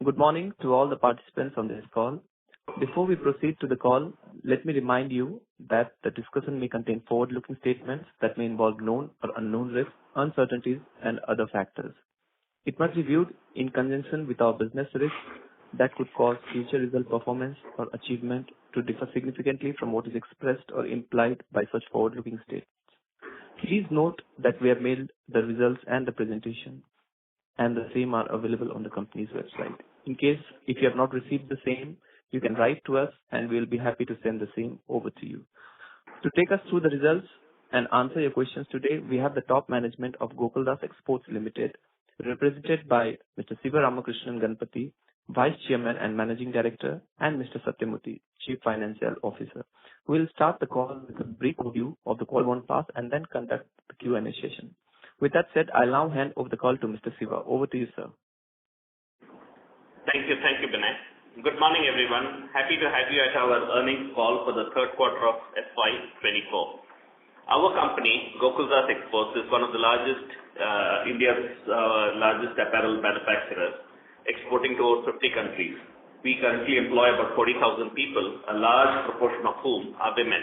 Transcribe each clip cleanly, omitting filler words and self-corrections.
Good morning to all the participants on this call. Before we proceed to the call, let me remind you that the discussion may contain forward-looking statements that may involve known or unknown risks, uncertainties, and other factors. It must be viewed in conjunction with our business risks that could cause future result performance or achievement to differ significantly from what is expressed or implied by such forward-looking statements. Please note that we have mailed the results and the presentation, and the same are available on the company's website. In case if you have not received the same, you can write to us and we will be happy to send the same over to you. To take us through the results and answer your questions today, we have the top management of Gokaldas Exports Limited, represented by Mr. Siva Ramakrishnan Ganpati, Vice Chairman and Managing Director, and Mr. Satyamurthy, Chief Financial Officer. We will start the call with a brief overview of the call one pass and then conduct the Q&A session. With that said, I'll now hand over the call to Mr. Siva. Over to you, sir. Thank you, Binay. Good morning, everyone. Happy to have you at our earnings call for the third quarter of FY24. Our company, Gokaldas Exports, is one of the largest, India's largest apparel manufacturers, exporting to over 50 countries. We currently employ about 40,000 people, a large proportion of whom are women.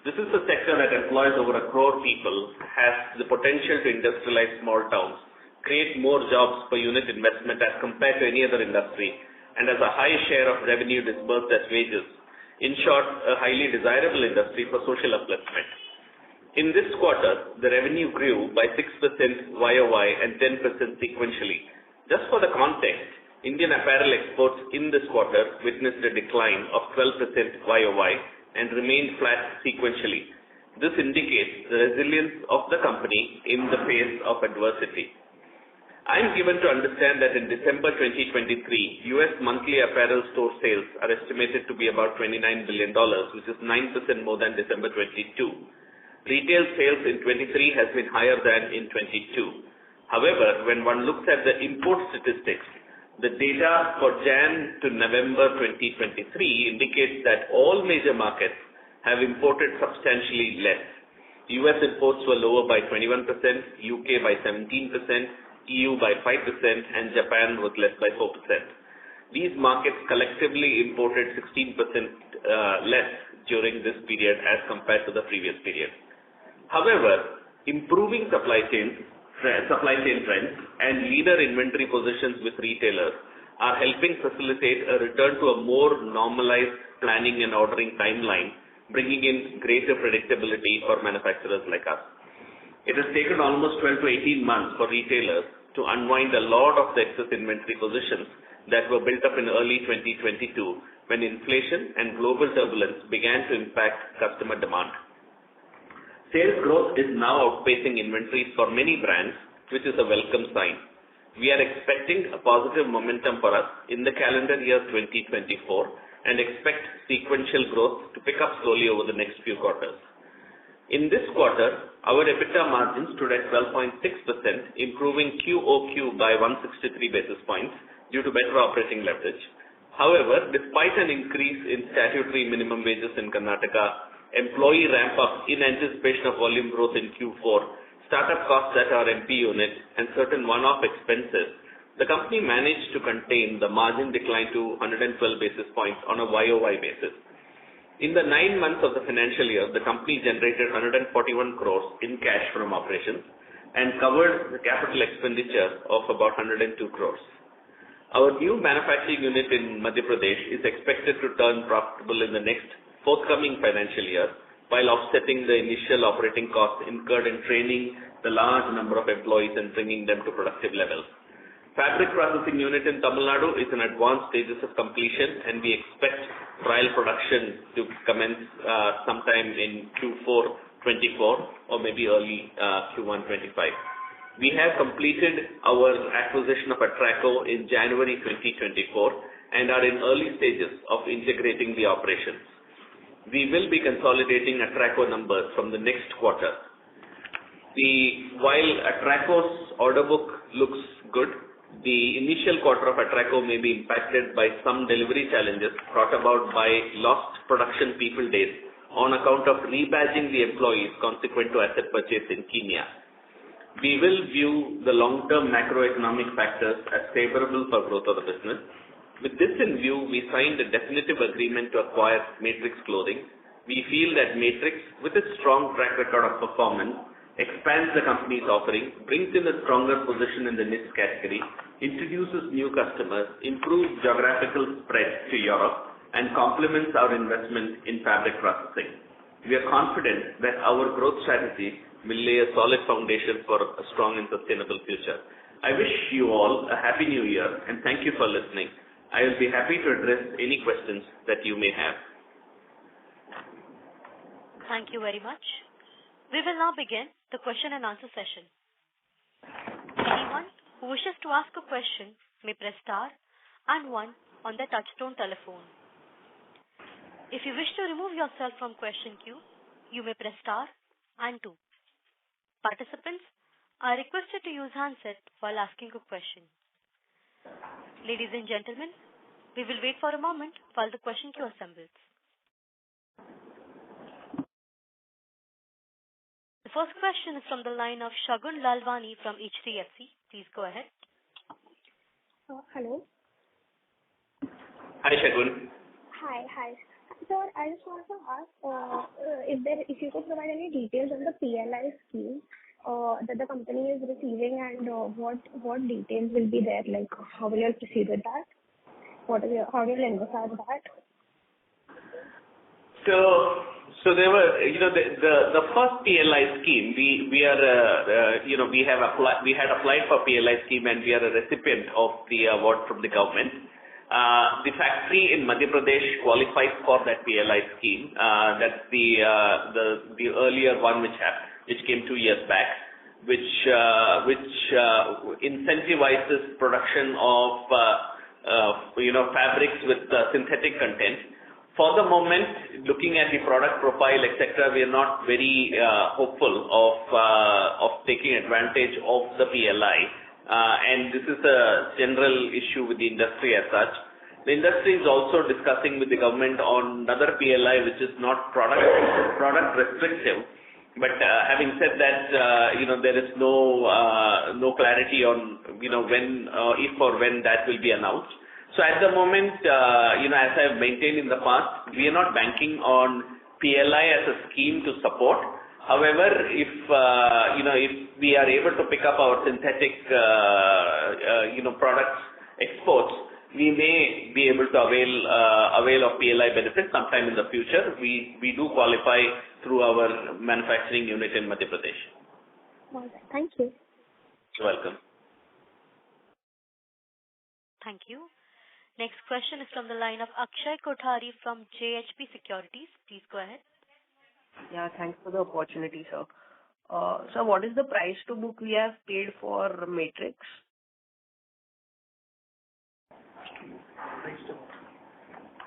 This is a sector that employs over 1 crore people, has the potential to industrialize small towns, create more jobs per unit investment as compared to any other industry, and has a high share of revenue disbursed as wages. In short, a highly desirable industry for social upliftment. In this quarter, the revenue grew by 6% YOY and 10% sequentially. Just for the context, Indian apparel exports in this quarter witnessed a decline of 12% YOY and remained flat sequentially. This indicates the resilience of the company in the face of adversity. I am given to understand that in December 2023, US monthly apparel store sales are estimated to be about $29 billion, which is 9% more than December 22. Retail sales in 23 has been higher than in 22. However, when one looks at the import statistics, the data for Jan to November 2023 indicates that all major markets have imported substantially less. US imports were lower by 21%, UK by 17%, EU by 5%, and Japan was less by 4%. These markets collectively imported 16% less during this period as compared to the previous period. However, improving supply chain trends and leader inventory positions with retailers are helping facilitate a return to a more normalized planning and ordering timeline, bringing in greater predictability for manufacturers like us. It has taken almost 12 to 18 months for retailers to unwind a lot of the excess inventory positions that were built up in early 2022 when inflation and global turbulence began to impact customer demand. Sales growth is now outpacing inventories for many brands, which is a welcome sign. We are expecting a positive momentum for us in the calendar year 2024 and expect sequential growth to pick up slowly over the next few quarters. In this quarter, our EBITDA margin stood at 12.6%, improving QOQ by 163 basis points due to better operating leverage. However, despite an increase in statutory minimum wages in Karnataka, employee ramp-up in anticipation of volume growth in Q4, startup costs at our MP unit, and certain one-off expenses, the company managed to contain the margin decline to 112 basis points on a YOY basis. In the 9 months of the financial year, the company generated 141 crores in cash from operations and covered the capital expenditure of about 102 crores. Our new manufacturing unit in Madhya Pradesh is expected to turn profitable in the next forthcoming financial year, while offsetting the initial operating costs incurred in training the large number of employees and bringing them to productive levels. Fabric processing unit in Tamil Nadu is in advanced stages of completion, and we expect trial production to commence sometime in Q4 24 or maybe early Q1 25. We have completed our acquisition of Atraco in January 2024 and are in early stages of integrating the operations. We will be consolidating Atraco numbers from the next quarter. While Atraco's order book looks good, the initial quarter of Atraco may be impacted by some delivery challenges brought about by lost production people days on account of rebadging the employees consequent to asset purchase in Kenya. We will view the long-term macroeconomic factors as favorable for growth of the business. With this in view, we signed a definitive agreement to acquire Matrix Clothing. We feel that Matrix, with its strong track record of performance, expands the company's offering, brings in a stronger position in the niche category, introduces new customers, improves geographical spread to Europe, and complements our investment in fabric processing. We are confident that our growth strategy will lay a solid foundation for a strong and sustainable future. I wish you all a happy new year and thank you for listening. I will be happy to address any questions that you may have. Thank you very much. We will now begin the question and answer session. Anyone who wishes to ask a question may press star and 1 on their touchtone telephone. If you wish to remove yourself from question queue, you may press star and 2. Participants are requested to use handset while asking a question. Ladies and gentlemen, we will wait for a moment while the question queue assembles. The first question is from the line of Shagun Lalwani from HDFC. Please go ahead. Hello. Hi, Shagun. Hi. Sir, I just want to ask if you could provide any details on the PLI scheme that the company is receiving and what details will be there, like how will you proceed with that? How will you envisage that? So there were, the first PLI scheme. We had applied for PLI scheme and we are a recipient of the award from the government. The factory in Madhya Pradesh qualifies for that PLI scheme. That's the earlier one which came 2 years back, which incentivizes production of fabrics with synthetic content. For the moment, looking at the product profile, etc., we are not very hopeful of taking advantage of the PLI. And this is a general issue with the industry as such. The industry is also discussing with the government on another PLI which is not product restrictive. But having said that, there is no clarity on when if or when that will be announced. So at the moment, as I have maintained in the past, we are not banking on PLI as a scheme to support. However, if we are able to pick up our synthetic products exports, we may be able to avail of PLI benefits sometime in the future. We do qualify through our manufacturing unit in Madhya Pradesh. All right. Thank you. You're welcome. Thank you. Next question is from the line of Akshay Kothari from JHP Securities. Please go ahead. Yeah, thanks for the opportunity, sir. So what is the price to book we have paid for Matrix?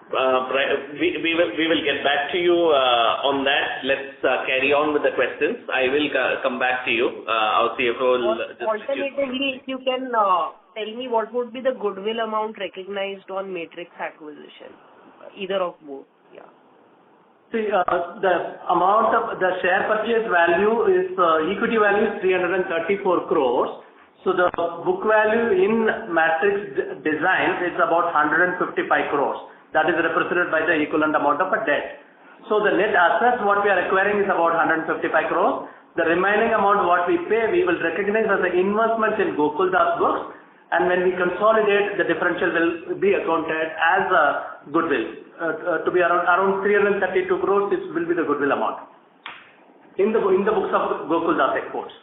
We will get back to you on that. Let's carry on with the questions. I will come back to you. Our CFO will Alternatively, if you can tell me what would be the goodwill amount recognized on Matrix acquisition, either of both. Yeah. See, the amount of the share purchase value is equity value is 334 crores. So the book value in Matrix Designs is about 155 crores. That is represented by the equivalent amount of a debt. So the net assets what we are acquiring is about 155 crores. The remaining amount what we pay, we will recognize as an investment in Gokaldas books, and when we consolidate, the differential will be accounted as a goodwill. To be around 332 crores, this will be the goodwill amount in the books of Gokaldas Exports.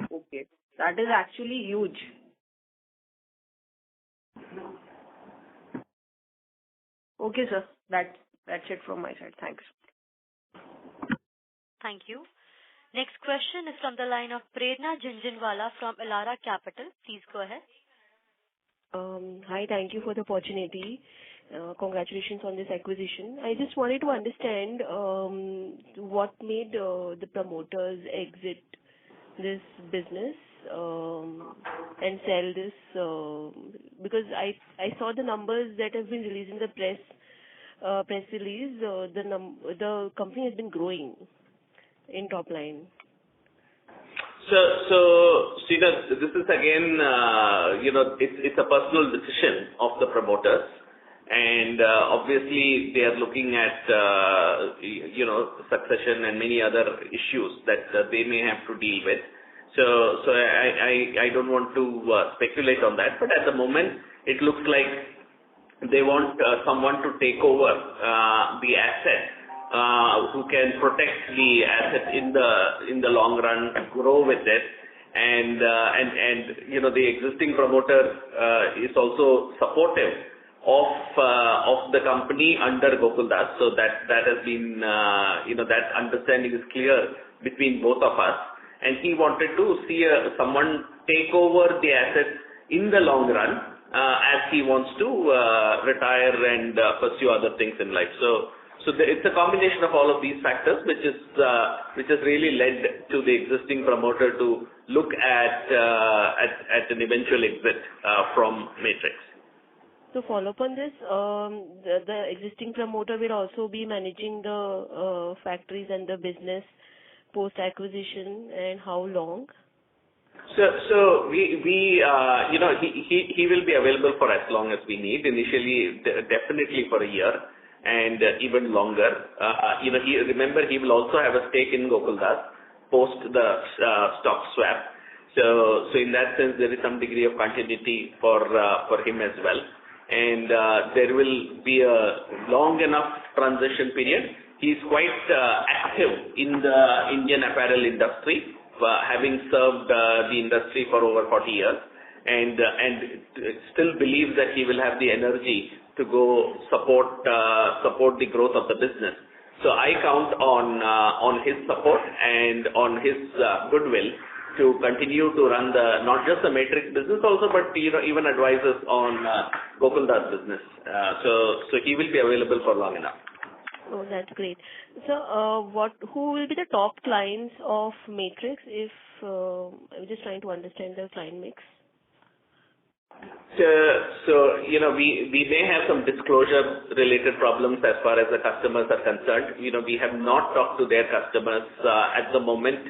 Okay, that is actually huge. Okay, sir. That's it from my side. Thanks. Thank you. Next question is from the line of Prerna Jhunjhunwala from Elara Capital. Please go ahead. Hi, thank you for the opportunity. Congratulations on this acquisition. I just wanted to understand what made the promoters exit this business and sell this, because I saw the numbers that have been released in the press release. The company has been growing in top line. So this is again, it's a personal decision of the promoters, and obviously they are looking at, succession and many other issues that they may have to deal with. So I don't want to speculate on that, but at the moment it looks like they want someone to take over the asset. Who can protect the asset in the long run, grow with it, and the existing promoter is also supportive of the company under Gokaldas. So that has been that understanding is clear between both of us, and he wanted to see someone take over the asset in the long run as he wants to retire and pursue other things in life. So it's a combination of all of these factors, which has really led to the existing promoter to look at an eventual exit from Matrix. To follow up on this, the existing promoter will also be managing the factories and the business post acquisition, and how long? So we he will be available for as long as we need. Initially, definitely for a year. And even longer. He will also have a stake in Gokaldas post the stock swap. So in that sense, there is some degree of continuity for him as well. And there will be a long enough transition period. He is quite active in the Indian apparel industry, having served the industry for over 40 years, and still believes that he will have the energy to go support the growth of the business. So I count on his support and on his goodwill to continue to run not just the Matrix business also, but even advise us on Gokaldas business. So he will be available for long enough. Oh, that's great. So who will be the top clients of Matrix? If I'm just trying to understand the client mix. So we may have some disclosure-related problems as far as the customers are concerned. We have not talked to their customers at the moment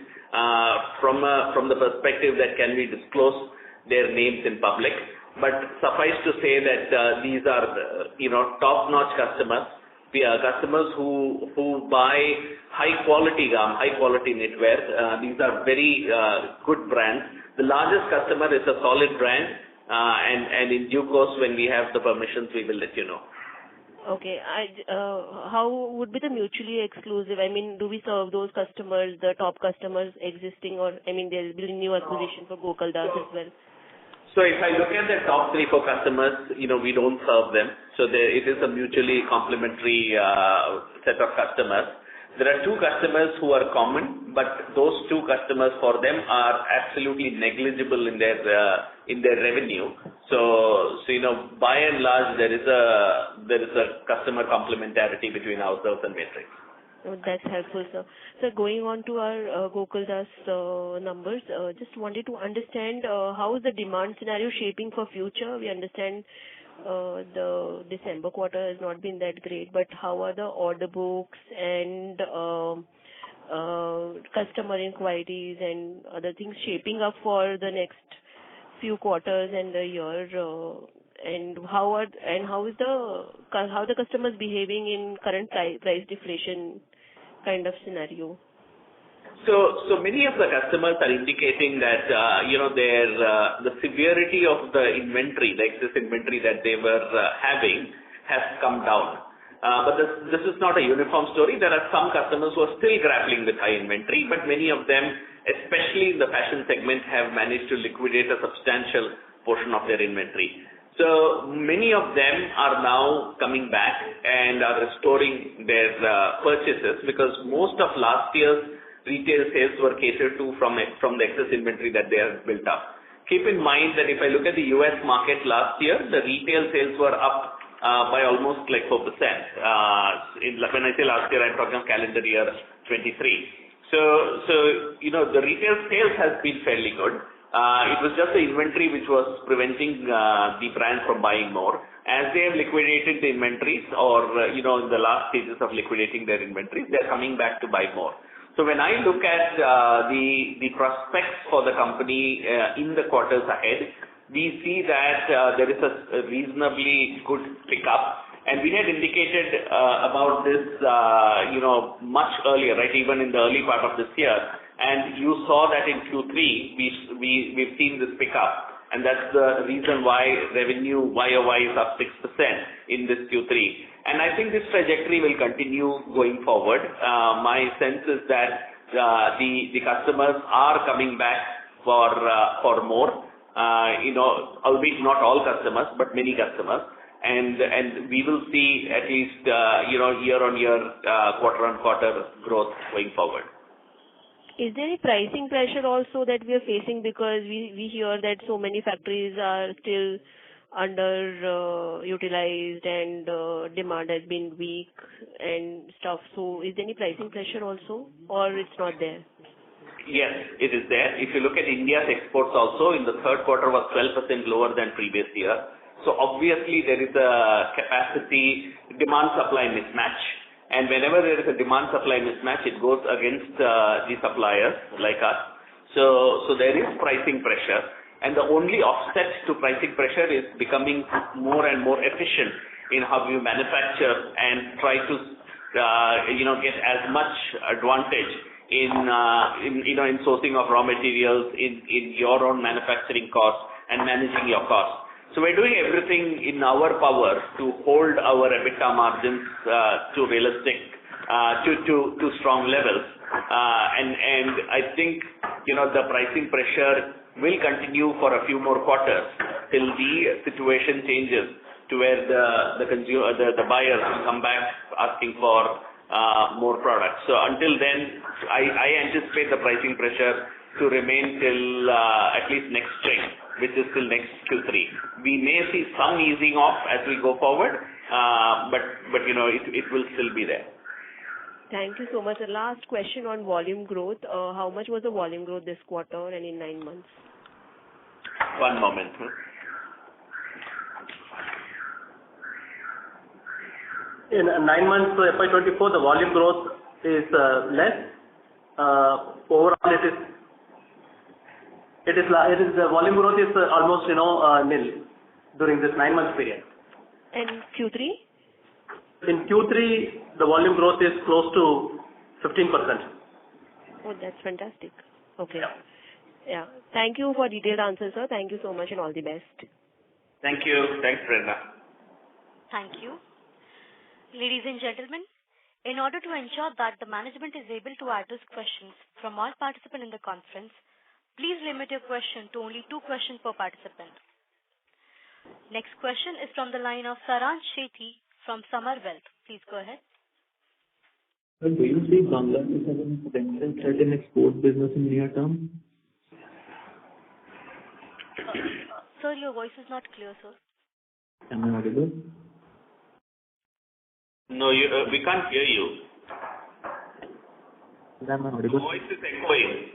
from the perspective that can we disclose their names in public. But suffice to say that these are top-notch customers. We are customers who buy high-quality garment, high-quality knitwear. These are very good brands. The largest customer is a solid brand. And in due course, when we have the permissions, we will let you know. Okay. How would be the mutually exclusive? I mean, do we serve those customers, the top customers existing, or there will be a new acquisition for Gokaldas as well? So if I look at the top 3-4 customers, we don't serve them. So it is a mutually complementary set of customers. There are 2 customers who are common, but those 2 customers for them are absolutely negligible in their revenue. So by and large, there is a customer complementarity between ourselves and Matrix. Oh, that's helpful, sir. So going on to our Gokaldas numbers, just wanted to understand how is the demand scenario shaping for future. We understand the December quarter has not been that great, but how are the order books and customer inquiries and other things shaping up for the next few quarters and the year? And how the customers behaving in current price deflation kind of scenario? So many of the customers are indicating that the severity of the inventory, the excess inventory that they were having, has come down. But this is not a uniform story. There are some customers who are still grappling with high inventory, but many of them, especially in the fashion segment, have managed to liquidate a substantial portion of their inventory. So many of them are now coming back and are restoring their purchases, because most of last year's retail sales were catered to from the excess inventory that they have built up. Keep in mind that if I look at the US market last year, the retail sales were up by almost like 4%. When I say last year, I'm talking of calendar year 23. So the retail sales has been fairly good. It was just the inventory which was preventing the brand from buying more. As they have liquidated the inventories, or in the last stages of liquidating their inventories, they're coming back to buy more. So when I look at the prospects for the company in the quarters ahead, we see that there is a reasonably good pickup. And we had indicated about this, much earlier, right, even in the early part of this year. And you saw that in Q3, we've seen this pickup. And that's the reason why revenue YOY is up 6% in this Q3. And I think this trajectory will continue going forward. My sense is that the customers are coming back for more, albeit not all customers, but many customers. And we will see at least, year-on-year, quarter-on-quarter growth going forward. Is there any pricing pressure also that we are facing, because we hear that so many factories are still underutilized and demand has been weak and stuff. So is there any pricing pressure also, or it's not there? Yes, it is there. If you look at India's exports also, in the third quarter was 12% lower than previous year. So obviously there is a capacity demand-supply mismatch. And whenever there is a demand-supply mismatch, it goes against the suppliers like us. So there is pricing pressure. And the only offset to pricing pressure is becoming more and more efficient in how you manufacture and try to, get as much advantage in sourcing of raw materials, in your own manufacturing costs and managing your costs. So we're doing everything in our power to hold our EBITDA margins to realistic, to strong levels. And I think, the pricing pressure will continue for a few more quarters till the situation changes to where the buyers will come back asking for more products. So until then, I anticipate the pricing pressure to remain till at least next spring, which is till next Q3. We may see some easing off as we go forward, but it will still be there. Thank you so much. The last question on volume growth. How much was the volume growth this quarter and in 9 months? One moment. In 9 months for FY24, the volume growth is less. Overall, the volume growth is almost nil during this 9 months period. And Q3? In Q3, the volume growth is close to 15%. Oh, that's fantastic. Okay. Yeah. Thank you for detailed answers, sir. Thank you so much and all the best. Thank you. Thanks, Prerna. Thank you. Ladies and gentlemen, in order to ensure that the management is able to address questions from all participants in the conference, please limit your question to only 2 questions per participant. Next question is from the line of Saransh Shetty from Summer Wealth. Please go ahead. Do you see Bangladesh as a potential threat in export business in near term? Sir, your voice is not clear, sir. Am I audible? No, we can't hear you. Am I audible? Your voice is echoing.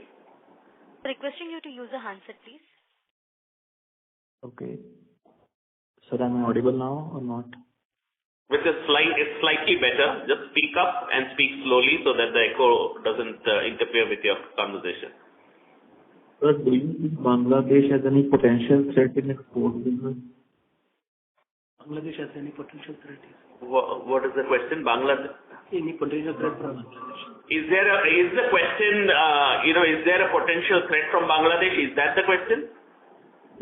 Requesting you to use a handset, please. Okay. So am I audible now or not? With a it's slightly better. Just speak up and speak slowly so that the echo doesn't interfere with your conversation. Sir, do you think Bangladesh has any potential threat in export business? Bangladesh has any potential threat? What is the question? Bangladesh? Any potential threat from Bangladesh? Is the question, is there a potential threat from Bangladesh? Is that the question?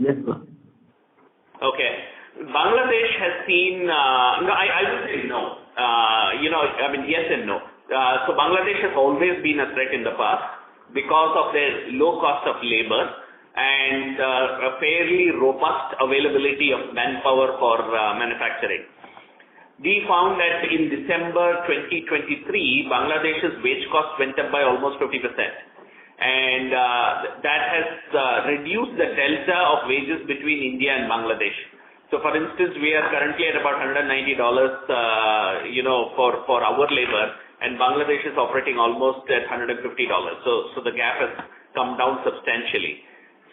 Yes, sir. Okay. Bangladesh has seen, I would say no. Yes and no. So Bangladesh has always been a threat in the past because of their low cost of labor and a fairly robust availability of manpower for manufacturing. We found that in December 2023, Bangladesh's wage cost went up by almost 50%. And that has reduced the delta of wages between India and Bangladesh. So for instance, we are currently at about $190, for our labor, and Bangladesh is operating almost at $150. So the gap has come down substantially.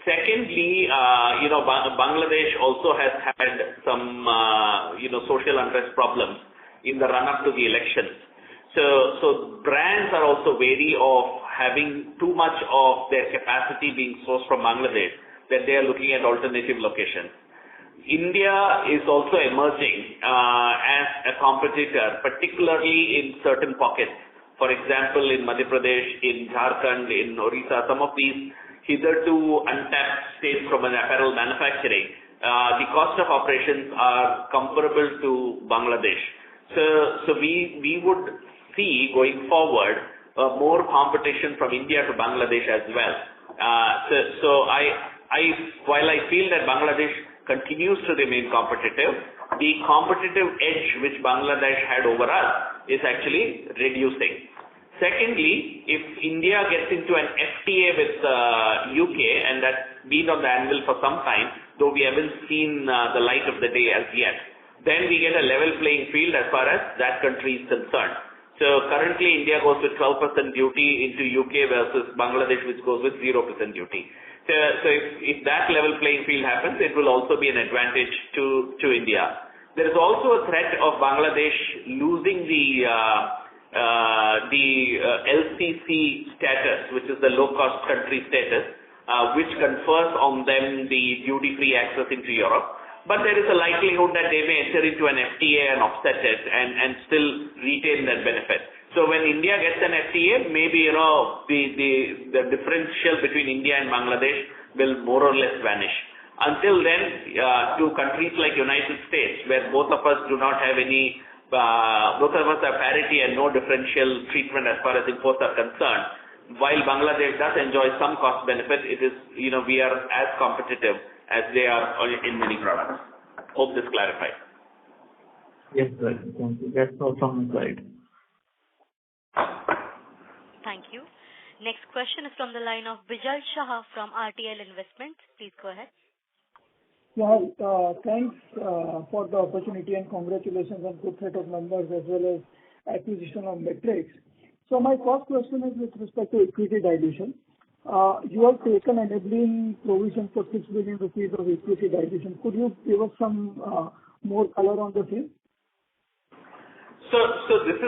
Secondly, Bangladesh also has had some, social unrest problems in the run-up to the elections. So brands are also wary of having too much of their capacity being sourced from Bangladesh, that they are looking at alternative locations. India is also emerging as a competitor, particularly in certain pockets. For example, in Madhya Pradesh, in Jharkhand, in Orissa, some of these hitherto untapped states from an apparel manufacturing, the cost of operations are comparable to Bangladesh. So we would see going forward more competition from India to Bangladesh as well. While I feel that Bangladesh continues to remain competitive, the competitive edge which Bangladesh had over us is actually reducing. Secondly, if India gets into an FTA with UK, and that's been on the anvil for some time, though we haven't seen the light of the day as yet, then we get a level playing field as far as that country is concerned. So currently India goes with 12% duty into UK versus Bangladesh, which goes with 0% duty. So if that level playing field happens, it will also be an advantage to India. There is also a threat of Bangladesh losing the LCC status, which is the low-cost country status, which confers on them the duty-free access into Europe. But there is a likelihood that they may enter into an FTA and offset it and still retain that benefit. So when India gets an FTA, maybe the differential between India and Bangladesh will more or less vanish. Until then, to countries like United States, where both of us have parity and no differential treatment as far as imports are concerned, while Bangladesh does enjoy some cost benefit, it is we are as competitive as they are in many products. Hope this clarifies. Yes, sir. Thank you. That's all from my side. Thank you. Next question is from the line of Bijal Shah from RTL Investments. Please go ahead. Yeah, thanks for the opportunity and congratulations on good set of numbers as well as acquisition of Matrix. So my first question is with respect to equity dilution. You have taken enabling provision for 6 billion rupees of equity dilution. Could you give us some more color on the same? So this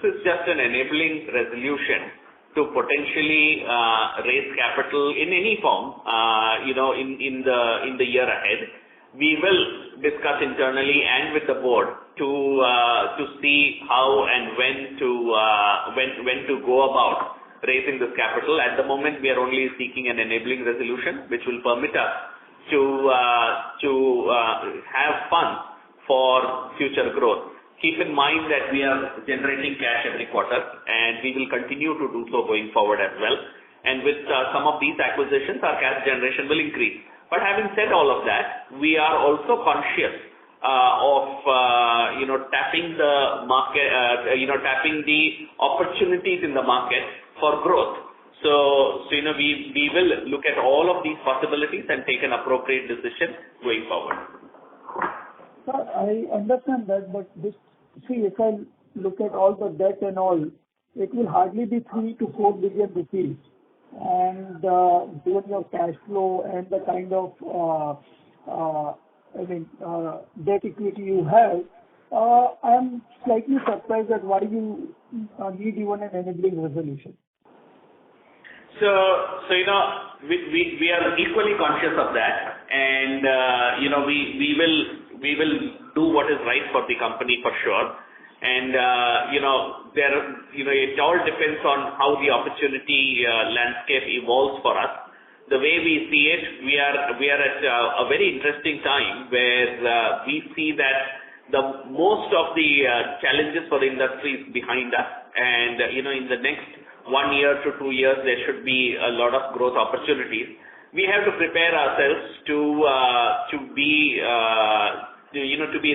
is just an enabling resolution to potentially raise capital in any form, in the year ahead. We will discuss internally and with the board to see how and when to go about raising this capital. At the moment, we are only seeking an enabling resolution, which will permit us to have funds for future growth. Keep in mind that we are generating cash every quarter, and we will continue to do so going forward as well. And with some of these acquisitions, our cash generation will increase. But having said all of that, we are also conscious of tapping the market, tapping the opportunities in the market for growth. So we will look at all of these possibilities and take an appropriate decision going forward. Sir, I understand that, but if I look at all the debt and all, it will hardly be 3 to 4 billion rupees. And given your cash flow and the kind of debt equity you have, I am slightly surprised at why you need even an enabling resolution. So we are equally conscious of that, and we will do what is right for the company for sure. And it all depends on how the opportunity landscape evolves for us. The way we see it, we are at a very interesting time where we see that the most of the challenges for the industry is behind us, and in the next 1 year to 2 years there should be a lot of growth opportunities. We have to prepare ourselves to be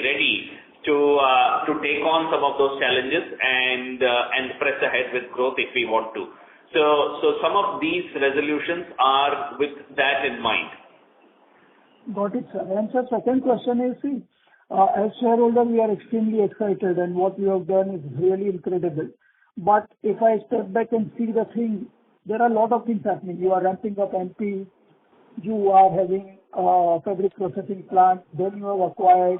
ready to take on some of those challenges and press ahead with growth if we want to. So some of these resolutions are with that in mind. Got it, sir. And sir, second question is, as shareholder, we are extremely excited, and what you have done is really incredible. But if I step back and see the thing, there are a lot of things happening. You are ramping up MP, you are having fabric processing plant, then you have acquired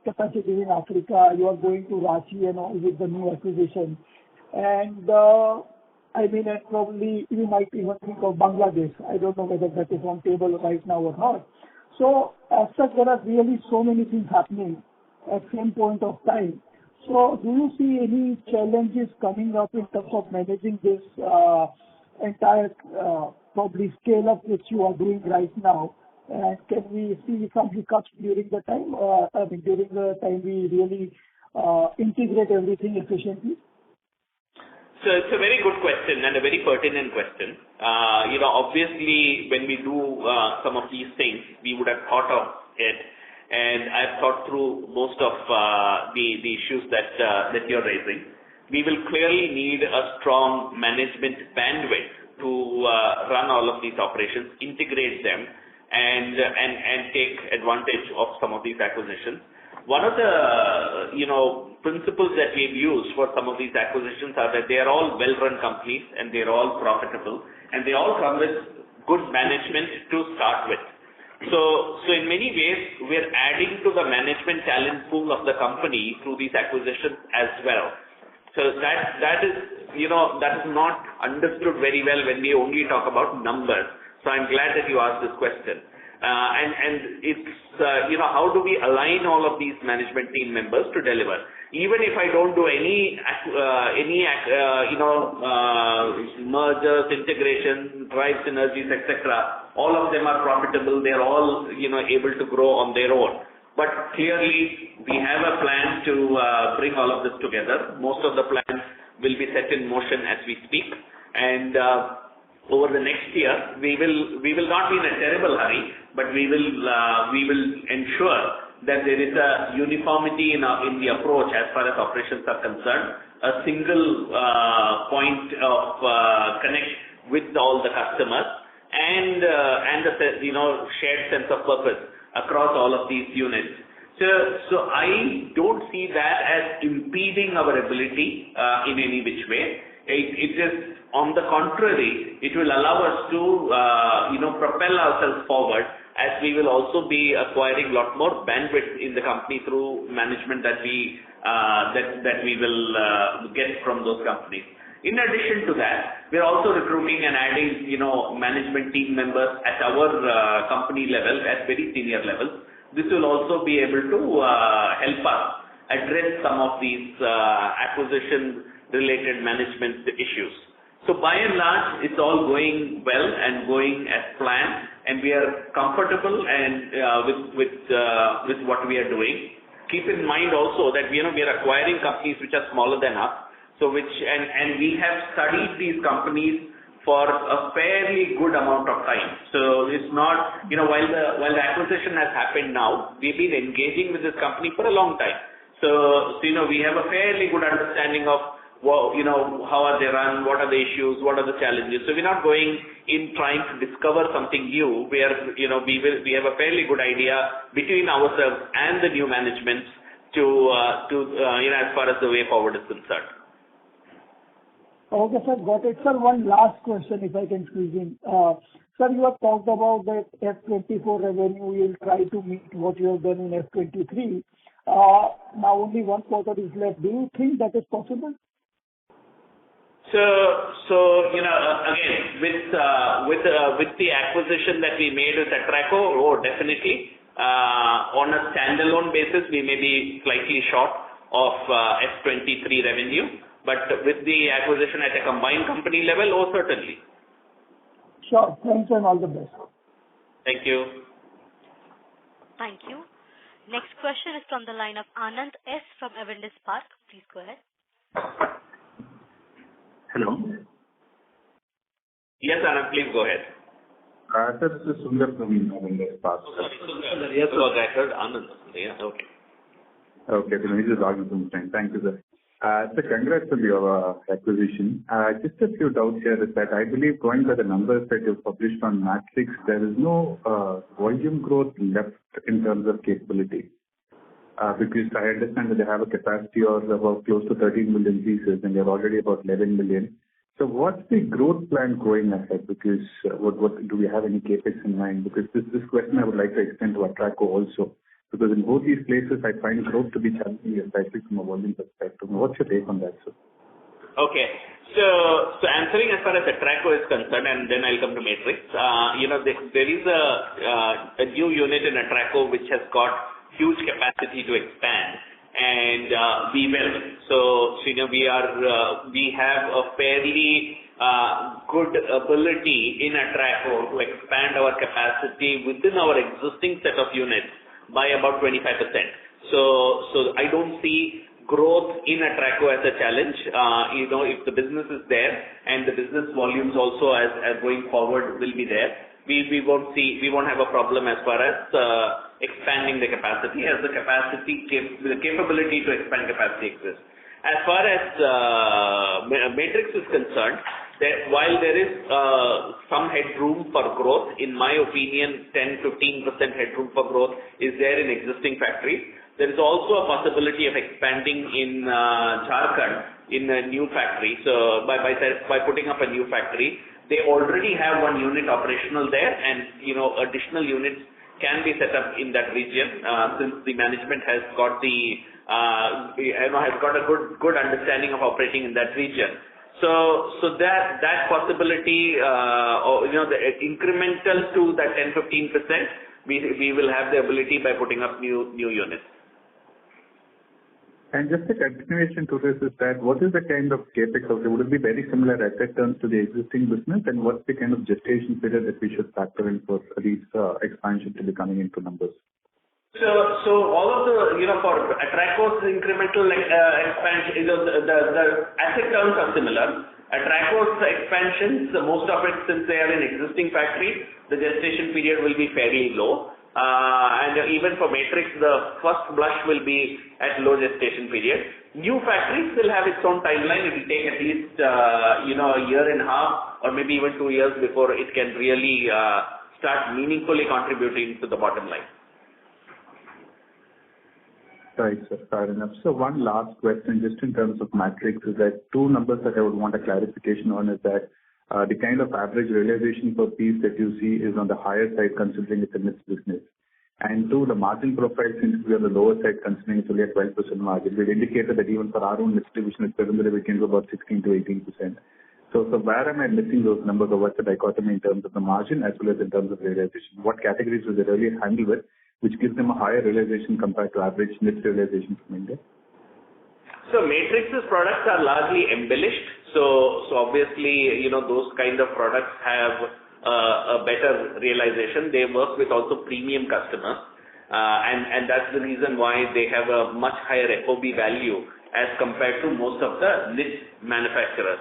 capacity in Africa. You are going to Ranchi and all with the new acquisition. And and probably you might even think of Bangladesh. I don't know whether that is on table right now or not. So as such, there are really so many things happening at same point of time. So do you see any challenges coming up in terms of managing this entire probably scale up which you are doing right now? And can we see some hiccups during the time? During the time we really integrate everything efficiently? So it's a very good question and a very pertinent question. Obviously, when we do some of these things, we would have thought of it, and I've thought through most of the issues that you're raising. We will clearly need a strong management bandwidth to run all of these operations, integrate them, and take advantage of some of these acquisitions. One of the principles that we've used for some of these acquisitions are that they are all well-run companies and they're all profitable and they all come with good management to start with. So in many ways, we're adding to the management talent pool of the company through these acquisitions as well. So that is not understood very well when we only talk about numbers. So I'm glad that you asked this question. And it's how do we align all of these management team members to deliver? Even if I don't do any mergers, integrations, drive synergies, etc., all of them are profitable. They're all able to grow on their own. But clearly, we have a plan to bring all of this together. Most of the plans will be set in motion as we speak, and over the next year, we will not be in a terrible hurry, but we will ensure that there is a uniformity in the approach as far as operations are concerned, a single point of connect with all the customers, and a shared sense of purpose across all of these units. So I don't see that as impeding our ability in any which way. It is, on the contrary, it will allow us to propel ourselves forward, as we will also be acquiring a lot more bandwidth in the company through management that we will get from those companies. In addition to that, we are also recruiting and adding management team members at our company level, at very senior levels. This will also be able to help us address some of these acquisition-related management issues. So by and large, it's all going well and going as planned, and we are comfortable and with what we are doing. Keep in mind also that we are acquiring companies which are smaller than us, so and we have studied these companies for a fairly good amount of time. So it's not while the acquisition has happened now, we've been engaging with this company for a long time. So we have a fairly good understanding of how are they run, what are the issues, what are the challenges. So we're not going in trying to discover something new. We have a fairly good idea between ourselves and the new management to as far as the way forward is concerned. Okay, sir, got it. Sir, one last question, if I can squeeze in. Sir, you have talked about that F24 revenue, you will try to meet what you have done in F23. Now only one quarter is left. Do you think that is possible? So again, with the acquisition that we made with Atraco, definitely. On a standalone basis, we may be slightly short of F23 revenue, but with the acquisition at a combined company level, certainly. Sure. Thanks and all the best. Thank you. Thank you. Next question is from the line of Anand S. from Avendus Spark. Please go ahead. Hello. Yes, Anand, please go ahead. Sir, this is Sundar from Avendus Spark. Sundar. Yes, sir. I heard Anand. Yeah, okay. Okay, so this is Raghu from Stein. Thank you, sir. So congrats on your acquisition. Just a few doubts here is that I believe going by the numbers that you've published on Matrix, there is no volume growth left in terms of capability. Because I understand that they have a capacity of about close to 13 million pieces and they're already about 11 million. So what's the growth plan going ahead? Because what do we have any capex in mind? Because this question I would like to extend to Atraco also. Because in both these places, I find growth to be challenging, especially from a volume perspective. What's your take on that, sir? Okay. So answering as far as Atraco is concerned, and then I'll come to Matrix. There is a new unit in Atraco which has got huge capacity to expand, and we will. So we have a fairly good ability in Atraco to expand our capacity within our existing set of units by about 25%. So I don't see growth in Atraco as a challenge. If the business is there and the business volumes also as going forward will be there, we won't have a problem as far as expanding the capacity, as the capability to expand capacity exists. As far as Matrix is concerned, while there is some headroom for growth, in my opinion, 10-15% headroom for growth is there in existing factories. There is also a possibility of expanding in Jharkhand in a new factory. So by putting up a new factory, they already have one unit operational there, and additional units can be set up in that region since the management has got a good understanding of operating in that region. So that possibility, the incremental to that 10-15%, we will have the ability by putting up new units. And just a continuation to this is that what is the kind of capex of it? Would it be very similar asset terms to the existing business, and what's the kind of gestation period that we should factor in for these expansion to be coming into numbers? So all of the for Atraco's incremental expansion, the asset terms are similar. Atraco's expansions, most of it since they are in existing factories, the gestation period will be fairly low. And even for Matrix, the first blush will be at low gestation period. New factories will have its own timeline. It will take at least a year and a half or maybe even 2 years before it can really start meaningfully contributing to the bottom line. Right, sir. Fair enough. So one last question, just in terms of Matrix, is that two numbers that I would want a clarification on is that the kind of average realization per piece that you see is on the higher side considering it's a niche business. And two, the margin profile seems to be on the lower side considering it's only a 12% margin. We've indicated that even for our own niche division, it's presently we can go about 16 to 18%. So where am I missing those numbers, or what's the dichotomy in terms of the margin as well as in terms of realization? What categories will they really handle with, which gives them a higher realization compared to average niche realization from India? So Matrix's products are largely embellished. So obviously, those kind of products have a better realization. They work with also premium customers, and that's the reason why they have a much higher FOB value as compared to most of the niche manufacturers.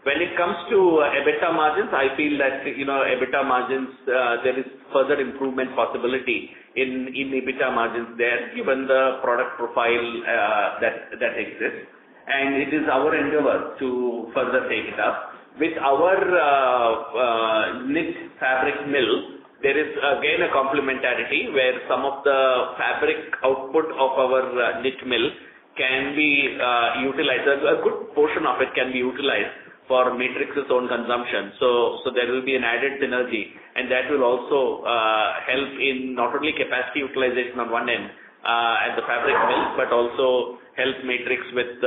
When it comes to EBITDA margins, I feel that EBITDA margins there is further improvement possibility in EBITDA margins there, given the product profile that exists. And it is our endeavor to further take it up. With our knit fabric mill, there is again a complementarity where some of the fabric output of our knit mill can be utilized. A good portion of it can be utilized for Matrix's own consumption. So there will be an added synergy, and that will also help in not only capacity utilization on one end at the fabric mill, but also help Matrix with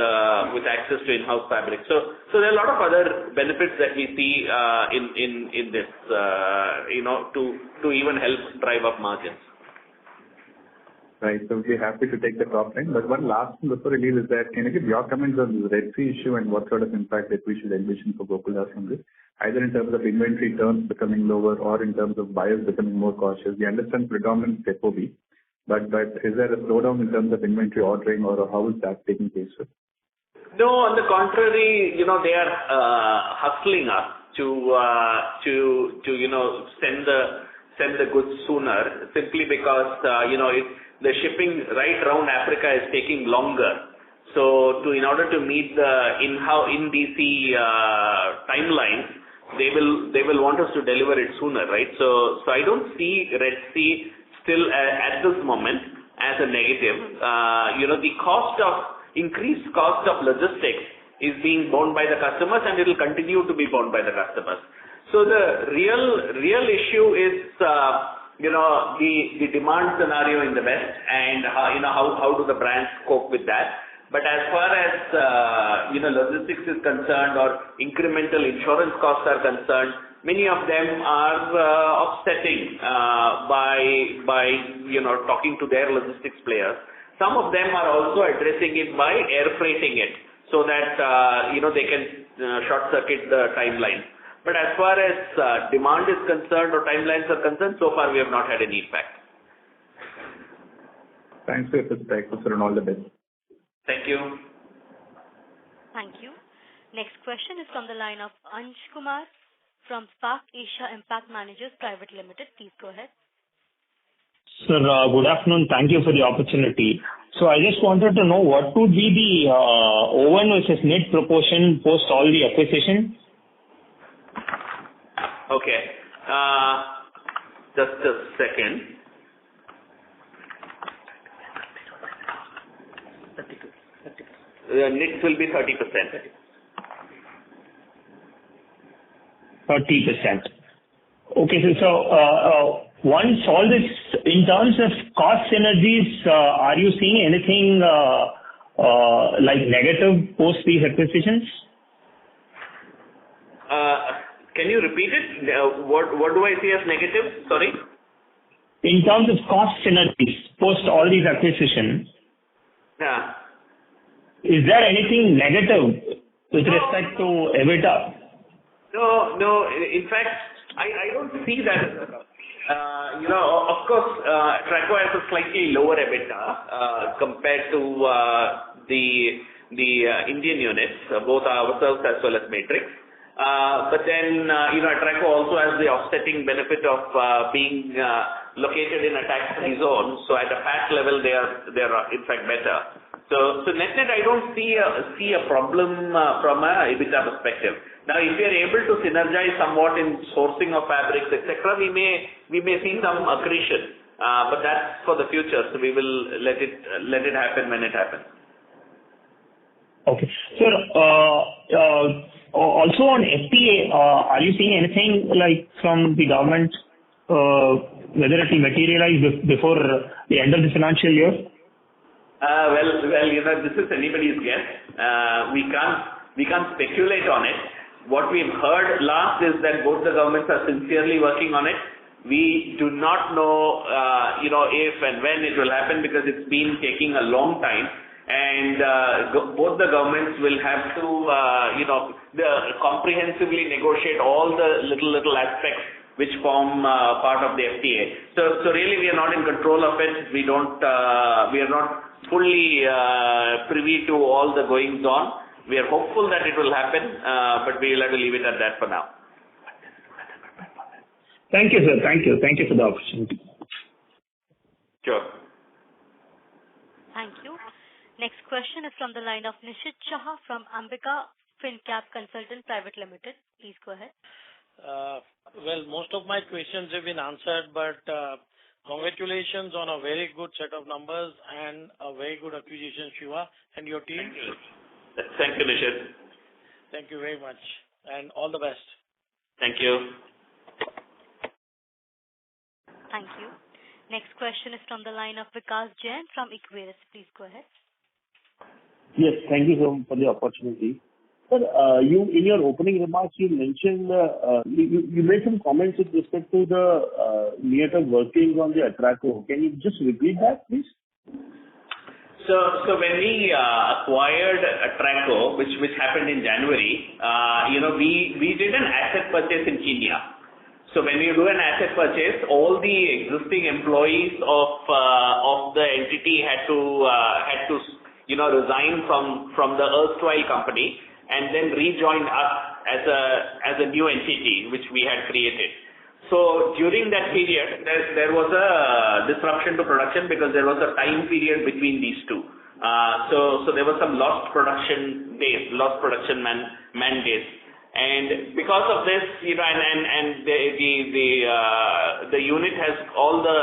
access to in-house fabric. So there are a lot of other benefits that we see in this, to even help drive up margins. Right. So we'll be happy to take the top line. But one last thing before I leave is that, can you give your comments on the Red Sea issue and what sort of impact that we should envision for Gokaldas from this, either in terms of inventory turns becoming lower or in terms of buyers becoming more cautious? We understand predominant FOB, but is there a slowdown in terms of inventory ordering, or how is that taking place, sir? No, on the contrary, they are hustling us to send the goods sooner, simply because the shipping right around Africa is taking longer. So in order to meet the in-DC timelines, they will want us to deliver it sooner, right? So I don't see Red Sea still at this moment as a negative. The increased cost of logistics is being borne by the customers, and it will continue to be borne by the customers. So the real issue is the demand scenario in the West and how do the brands cope with that. But as far as logistics is concerned or incremental insurance costs are concerned, many of them are offsetting by talking to their logistics players. Some of them are also addressing it by air freighting it so that they can short circuit the timeline. But as far as demand is concerned or timelines are concerned, so far we have not had any impact. Thanks for your perspective, sir, and all the best. Thank you. Thank you. Next question is from the line of Ansh Kumar from Spark Asia Impact Managers Private Limited. Please go ahead. Sir, good afternoon. Thank you for the opportunity. So I just wanted to know what would be the oven versus knit proportion post all the acquisition? Okay. Just a second. 30%. Knits will be 30%. 30%. Okay, so once all this, in terms of cost synergies, are you seeing anything like negative post these acquisitions? Can you repeat it? What do I see as negative? Sorry? In terms of cost synergies post all these acquisitions, yeah. Is there anything negative with respect to EBITDA? No. In fact, I don't see that. Of course, Atraco has a slightly lower EBITDA compared to the Indian units, both ourselves as well as Matrix. But then, Atraco also has the offsetting benefit of being located in a tax-free zone. So at a PAT level, they are in fact better. So net, I don't see a problem from a EBITDA perspective. Now, if we are able to synergize somewhat in sourcing of fabrics, etc., we may see some accretion. But that's for the future. So we will let it happen when it happens. Okay. Sir, also on FTA, are you seeing anything like from the government, whether it will materialize before the end of the financial year? Well, this is anybody's guess. We can't speculate on it. What we've heard last is that both the governments are sincerely working on it. We do not know, if and when it will happen because it's been taking a long time. And both the governments will have to, comprehensively negotiate all the little aspects which form part of the FTA. So really, we are not in control of it. We are not fully privy to all the goings on. We are hopeful that it will happen, but we will have to leave it at that for now. Thank you, sir. Thank you for the opportunity. Sure. Thank you. Next question is from the line of Nishit Shah from Ambika FinCap Consultant Private Limited. Please go ahead. Well, most of my questions have been answered, but congratulations on a very good set of numbers and a very good acquisition, Shiva, and your team. Thank you. Thank you, Nishit. Thank you very much, and all the best. Thank you. Thank you. Next question is from the line of Vikas Jain from Equirus. Please go ahead. Yes, thank you for the opportunity. Sir, you in your opening remarks, you mentioned you made some comments with respect to the near-term workings on the Atraco. Can you just repeat that, please? So when we acquired Atraco, which happened in January, we did an asset purchase in Kenya. So when you do an asset purchase, all the existing employees of the entity had to resign from the erstwhile company and then rejoin us as a new entity which we had created. So during that period, there was a disruption to production because there was a time period between these two. So there was some lost production man days. And because of this, and the unit has all the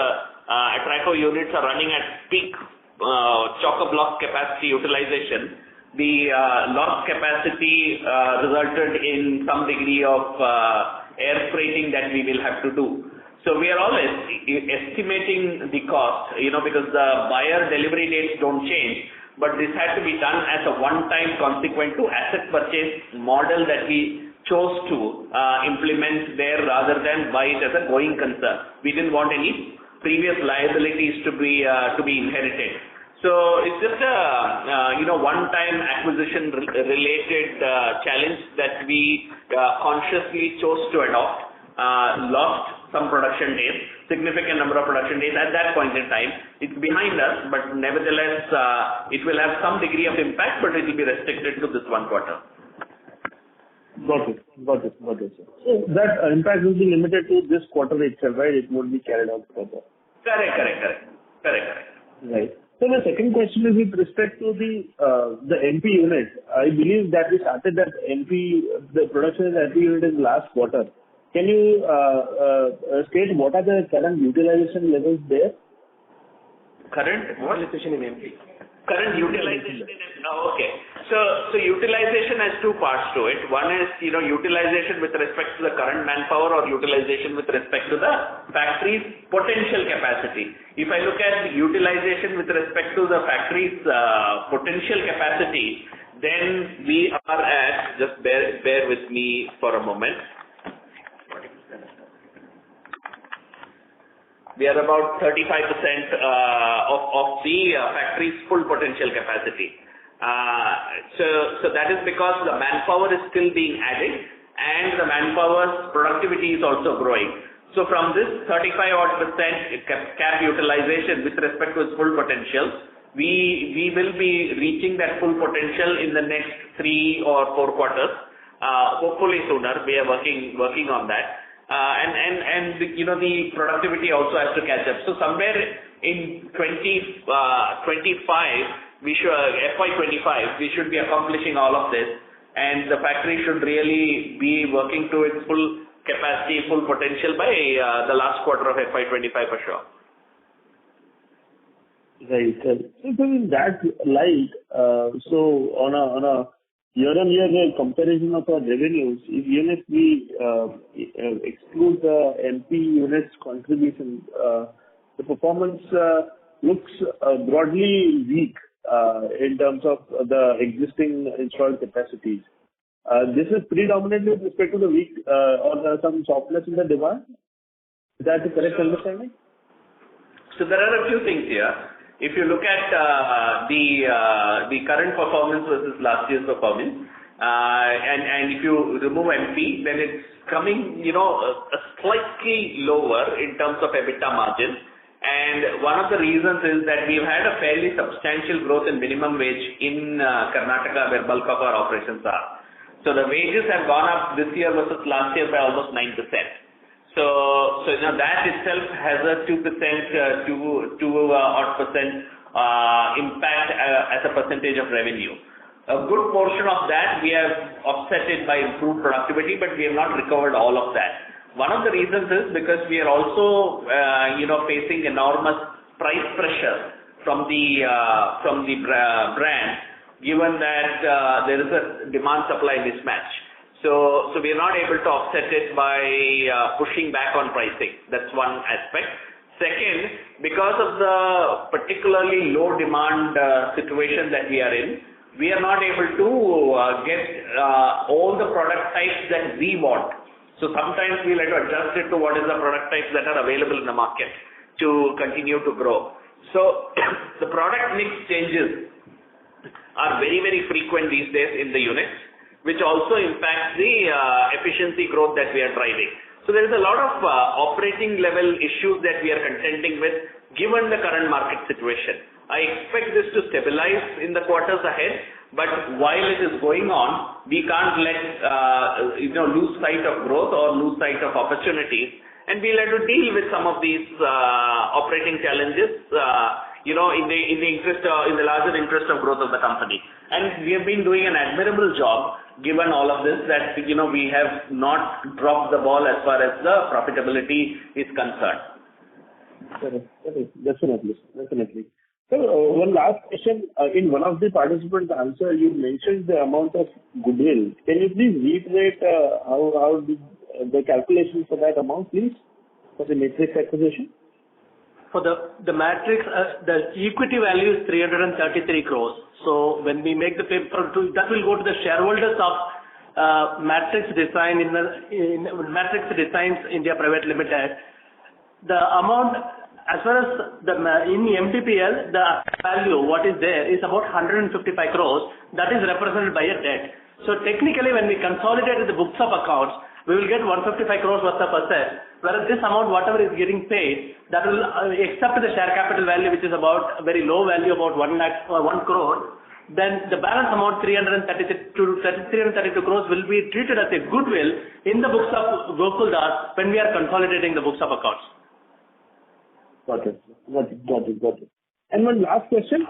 Atraco units are running at peak chock-a-block capacity utilization. The lost capacity resulted in some degree of air freighting that we will have to do. So we are all estimating the cost, because the buyer delivery dates don't change, but this had to be done as a one-time consequent to asset purchase model that we chose to implement there rather than buy it as a going concern. We didn't want any previous liabilities to be inherited. So it's just a one-time acquisition related challenge that we consciously chose to adopt. Lost some production days, significant number of production days at that point in time. It's behind us, but nevertheless, it will have some degree of impact, but it will be restricted to this one quarter. Got it, sir. So that impact will be limited to this quarter itself, right? It won't be carried out further. Correct. Right. So the second question is with respect to the MP unit. I believe that we started the production in the MP unit in last quarter. Can you state what are the current utilization levels there? Current Utilization in MP. Current utilization in MP. Okay. So utilization has two parts to it. One is utilization with respect to the current manpower or utilization with respect to the factory's potential capacity. If I look at the utilization with respect to the factory's potential capacity, then we are at, just bear with me for a moment. We are about 35% of the factory's full potential capacity. So that is because the manpower is still being added and the manpower's productivity is also growing. So from this 35% cap utilization with respect to its full potential, we will be reaching that full potential in the next 3 or 4 quarters. Hopefully sooner. We are working on that. And the productivity also has to catch up. So somewhere in 25, FY25, we should be accomplishing all of this, and the factory should really be working to its full capacity, full potential by the last quarter of FY25 for sure. Right. So in that light, so on a year-on-year comparison of our revenues, even if we exclude the MP units contribution, the performance looks broadly weak in terms of the existing installed capacities. This is predominantly with respect to the weak or some softness in the demand. Is that the correct understanding? So there are a few things here. If you look at the current performance versus last year's performance, and if you remove MP, then it's coming, a slightly lower in terms of EBITDA margin. And one of the reasons is that we've had a fairly substantial growth in minimum wage in Karnataka, where bulk of our operations are. So the wages have gone up this year versus last year by almost 9%. So that itself has a 2% impact as a percentage of revenue. A good portion of that we have offset it by improved productivity, but we have not recovered all of that. One of the reasons is because we are also facing enormous price pressure from the brand, given that there is a demand-supply mismatch. So we are not able to offset it by pushing back on pricing. That's one aspect. Second, because of the particularly low demand situation that we are in, we are not able to get all the product types that we want. So sometimes we have to adjust it to what is the product types that are available in the market to continue to grow. So the product mix changes are very, very frequent these days in the units, which also impacts the efficiency growth that we are driving. So there is a lot of operating level issues that we are contending with given the current market situation. I expect this to stabilize in the quarters ahead, but while it is going on, we can't let lose sight of growth or lose sight of opportunities, and we'll have to deal with some of these operating challenges in the larger interest of growth of the company. And we have been doing an admirable job given all of this, that we have not dropped the ball as far as the profitability is concerned. Definitely. So one last question. In one of the participants' answer, you mentioned the amount of goodwill. Can you please reiterate how the calculation for that amount, please? for the Matrix acquisition? For the Matrix, the equity value is 333 crores. So when we make the paper, that will go to the shareholders of Matrix Designs India Private Limited. The amount, as far as in MTPL, the value what is there is about 155 crores. That is represented by a debt. So technically, when we consolidate the books of accounts, we will get 155 crores worth of assets. Whereas this amount, whatever is getting paid, that will, except the share capital value, which is about a very low value, about 1 crore, then the balance amount 332 crores will be treated as a goodwill in the books of Gokaldas when we are consolidating the books of accounts. Got it. And one last question.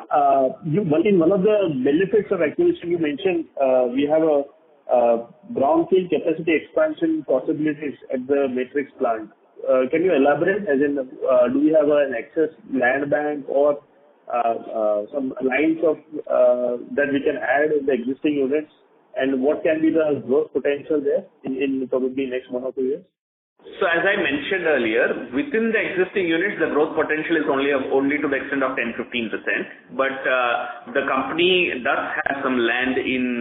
In one of the benefits of acquisition, you mentioned we have a brownfield capacity expansion possibilities at the Matrix plant. Can you elaborate? As in, do we have an excess land bank or some lines of that we can add in the existing units? And what can be the growth potential there in probably next 1 or 2 years? So as I mentioned earlier, within the existing units, the growth potential is only to the extent of 10-15%. But the company does have some land in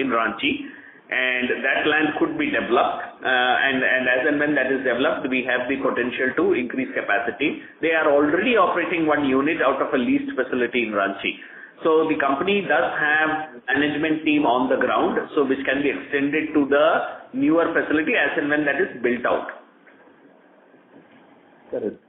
Ranchi, and that land could be developed. And as and when that is developed, we have the potential to increase capacity. They are already operating one unit out of a leased facility in Ranchi. So the company does have management team on the ground, so which can be extended to the newer facility as and when that is built out. Correct.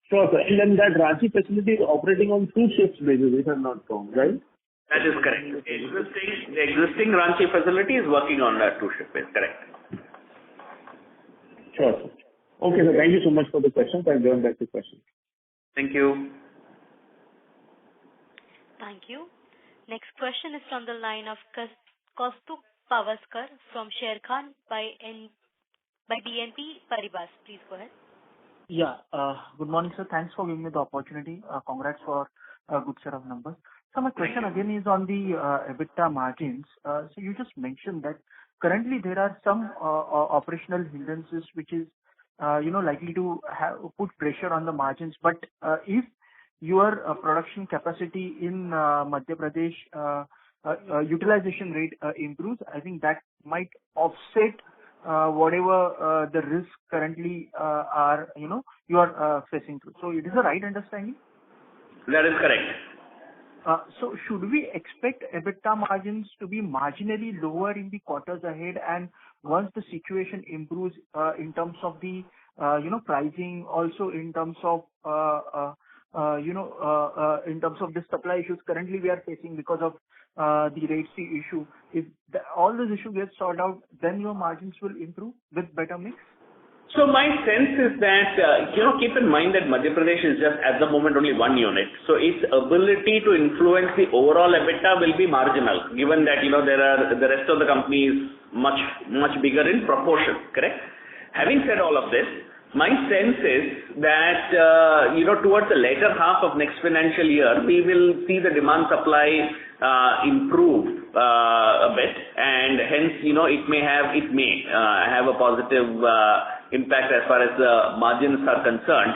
Sure, sir. And then that Ranchi facility is operating on 2 shifts basis, if I'm not wrong, right? That is correct. The existing Ranchi facility is working on that 2-shift base, correct. Sure, sir. Okay, sir. Thank you so much for the questions. I'll join back to questions. Thank you. Thank you. Next question is from the line of Kaustubh Pawaskar from Sharekhan by BNP Paribas. Please go ahead. Yeah. Good morning, sir. Thanks for giving me the opportunity. Congrats for a good set of numbers. So my question again is on the EBITDA margins. So you just mentioned that currently there are some operational hindrances which is likely to put pressure on the margins. But if your production capacity in Madhya Pradesh utilization rate improves, I think that might offset whatever the risk currently you are facing through. So it is the right understanding? That is correct. So should we expect EBITDA margins to be marginally lower in the quarters ahead, and once the situation improves in terms of the pricing, also in terms of in terms of the supply issues currently we are facing because of the Red Sea issue, if all those issues get sorted out, then your margins will improve with better mix? So my sense is that, keep in mind that Madhya Pradesh is just at the moment only one unit. So its ability to influence the overall EBITDA will be marginal, given that, the rest of the company is much, much bigger in proportion, correct? Having said all of this, my sense is that, towards the later half of next financial year, we will see the demand supply improve a bit, and hence, it may have a positive impact as far as the margins are concerned,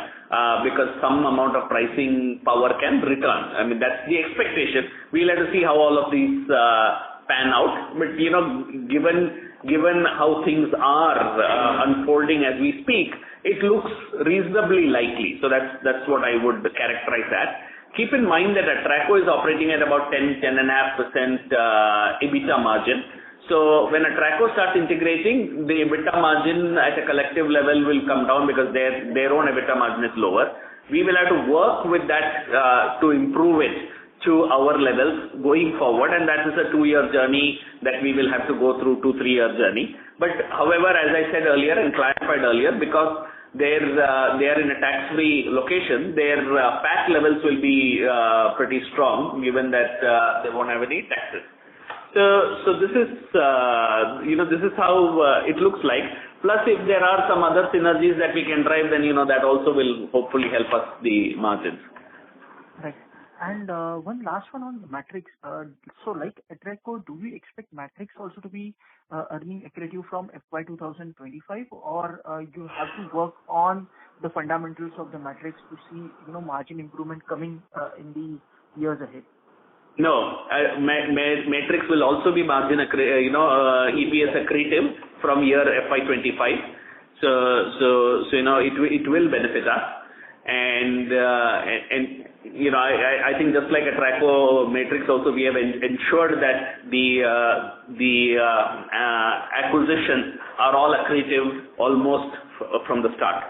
because some amount of pricing power can return. I mean, that's the expectation. We'll have to see how all of these pan out. But, given how things are unfolding as we speak, it looks reasonably likely. So that's what I would characterize that. Keep in mind that Atraco is operating at about 10.5% EBITDA margin. So when Atraco starts integrating, the EBITDA margin at a collective level will come down because their own EBITDA margin is lower. We will have to work with that to improve it to our levels going forward, and that is a 2-year journey that we will have to go through, 2-3-year journey. But however, as I said earlier and clarified earlier, because they are in a tax-free location, their PAT levels will be pretty strong, given that they won't have any taxes. So this is this is how it looks like. Plus, if there are some other synergies that we can drive, then that also will hopefully help us the margins. Right. And one last one on Matrix. So like Atraco, do we expect Matrix also to be earning accretive from FY 2025, or you have to work on the fundamentals of the Matrix to see, margin improvement coming in the years ahead? No, Matrix will also be margin EPS accretive from year FY25. So it will benefit us, and I think just like Atraco, Matrix also, we have ensured that the acquisitions are all accretive almost from the start.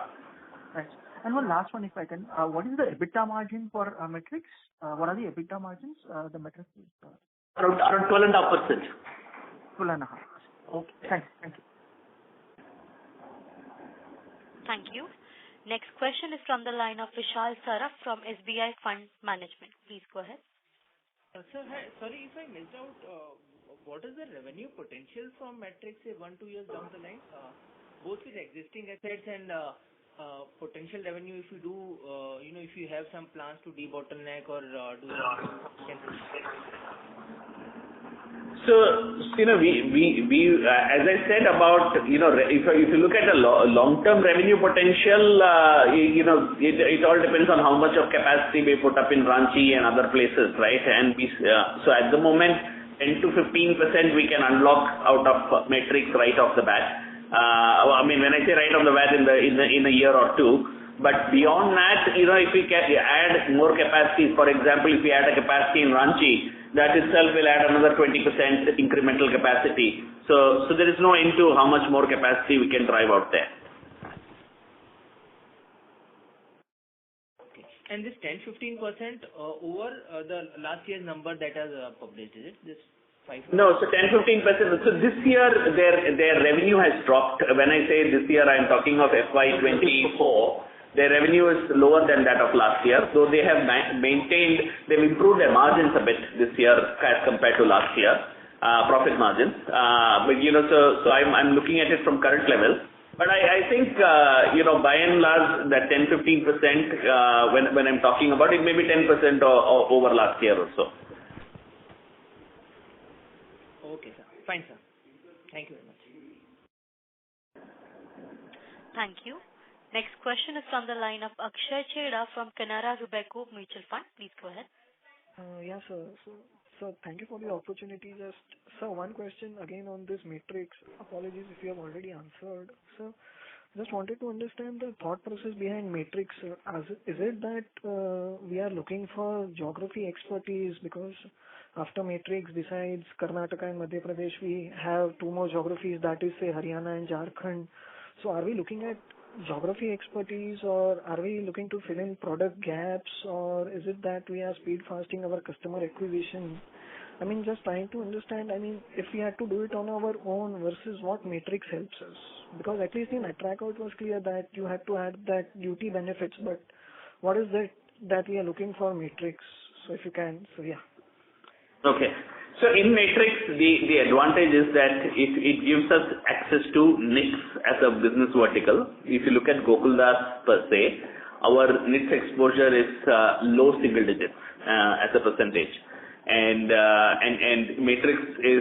Right. And one last one, if I can. What is the EBITDA margin for Matrix? What are the EBITDA margins? The Matrix is around 12.5%. 12.5%. Okay. Thank you. Thank you. Next question is from the line of Vishal Saraf from SBI Fund Management. Please go ahead. Sir, hi. Sorry if I missed out. What is the revenue potential from Matrix, say 1-2 years down the line, both with existing assets and potential revenue, if you do, if you have some plans to debottleneck or do something? So, we as I said about, if you look at the long-term revenue potential, it all depends on how much of capacity we put up in Ranchi and other places, right? And so at the moment, 10 to 15% we can unlock out of Matrix right off the bat. When I say right off the bat, in a year or two. But beyond that, if we can add more capacity, for example, if we add a capacity in Ranchi, that itself will add another 20% incremental capacity. So there is no end to how much more capacity we can drive out there. Okay. And this 10-15% over the last year's number that has published, is it? This 5%? No, so 10-15%. So this year their revenue has dropped. When I say this year, I am talking of FY24. Their revenue is lower than that of last year, though they have they've improved their margins a bit this year as compared to last year, profit margins. But so I'm looking at it from current levels. But I think by and large that 10-15% when I'm talking about it, maybe 10% over last year or so. Okay, sir. Fine, sir. Thank you very much. Thank you. Next question is from the line of Akshay Chheda from Canara Robeco Mutual Fund. Please go ahead. Yes, sir. So thank you for the opportunity. Just, sir, one question again on this Matrix. Apologies if you have already answered. So just wanted to understand the thought process behind Matrix. Is it that we are looking for geography expertise, because after Matrix, besides Karnataka and Madhya Pradesh, we have 2 more geographies, that is, say, Haryana and Jharkhand. So are we looking at geography expertise, or are we looking to fill in product gaps, or is it that we are speed fasting our customer acquisition? Just trying to understand, if we had to do it on our own versus what Matrix helps us. Because at least in Atraco it was clear that you had to add that duty benefits, but what is that we are looking for Matrix? So if you can, yeah. Okay. So in Matrix, the advantage is that it gives us access to knits as a business vertical. If you look at Gokaldas per se, our knits exposure is low single digits as a percentage, and Matrix is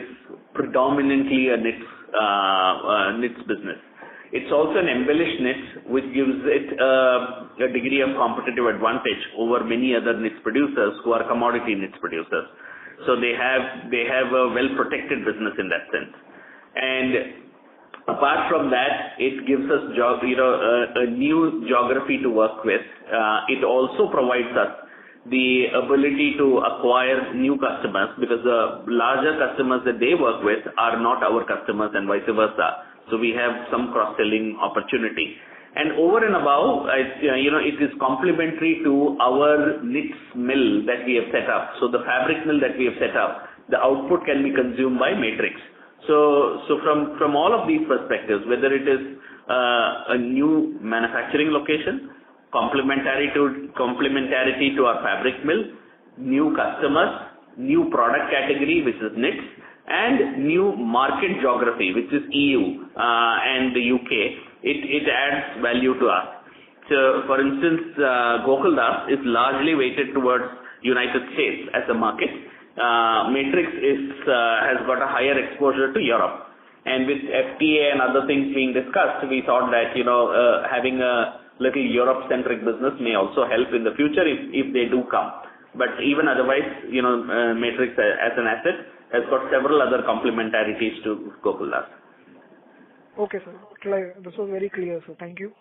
predominantly a knits business. It's also an embellished knits, which gives it a degree of competitive advantage over many other knits producers who are commodity knits producers. So they have a well-protected business in that sense. And apart from that, it gives us a new geography to work with. It also provides us the ability to acquire new customers, because the larger customers that they work with are not our customers and vice versa. So we have some cross-selling opportunity. And over and above, it is complementary to our knits mill that we have set up. So the fabric mill that we have set up, the output can be consumed by Matrix. So from all of these perspectives, whether it is a new manufacturing location, complementarity to our fabric mill, new customers, new product category, which is knits, and new market geography, which is EU and the UK, it adds value to us. So, for instance, Gokaldas is largely weighted towards United States as a market. Matrix has got a higher exposure to Europe. And with FTA and other things being discussed, we thought that, having a little Europe-centric business may also help in the future if they do come. But even otherwise, Matrix as an asset has got several other complementarities to Gokaldas. Okay, sir. This was very clear, sir. Thank you.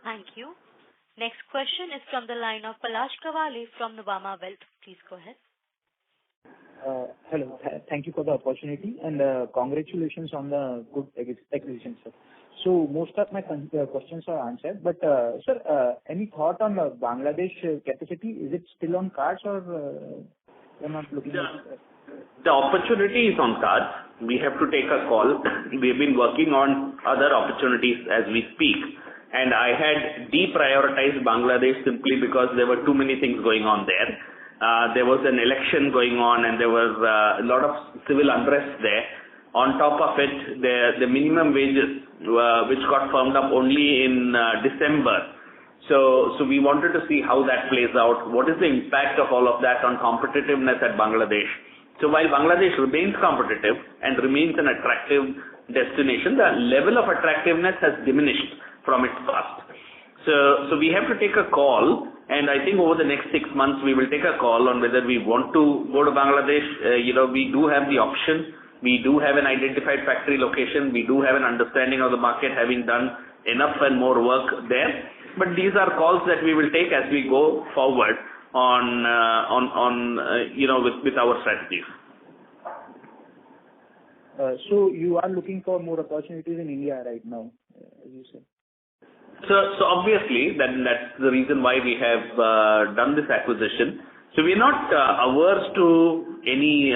Thank you. Next question is from the line of Palash Kawale from Nuvama Wealth. Please go ahead. Hello. Thank you for the opportunity and congratulations on the good acquisition, sir. So most of my questions are answered. But sir, any thought on Bangladesh capacity? Is it still on cards or you're not looking at it? The opportunity is on cards. We have to take a call. We've been working on other opportunities as we speak. And I had deprioritized Bangladesh simply because there were too many things going on there. There was an election going on and there was a lot of civil unrest there. On top of it, the minimum wages, which got firmed up only in December. So we wanted to see how that plays out. What is the impact of all of that on competitiveness at Bangladesh? So while Bangladesh remains competitive and remains an attractive destination, the level of attractiveness has diminished from its past. So we have to take a call, and I think over the next 6 months we will take a call on whether we want to go to Bangladesh. We do have the option. We do have an identified factory location. We do have an understanding of the market, having done enough and more work there. But these are calls that we will take as we go forward with our strategies. So you are looking for more opportunities in India right now, as you said. So obviously, that's the reason why we have done this acquisition. So we're not averse to any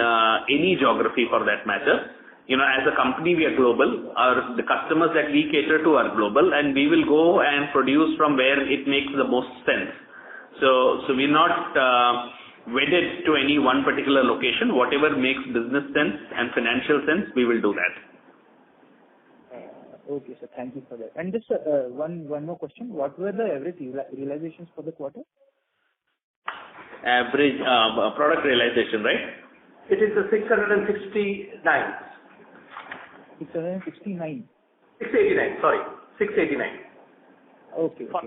geography for that matter. As a company, we are global. The customers that we cater to are global, and we will go and produce from where it makes the most sense. So we're not wedded to any one particular location. Whatever makes business sense and financial sense, we will do that. Okay, sir. Thank you for that. And just one more question. What were the average realizations for the quarter? Average product realization, right? It is 669. 669. 689. Sorry, 689. Okay. For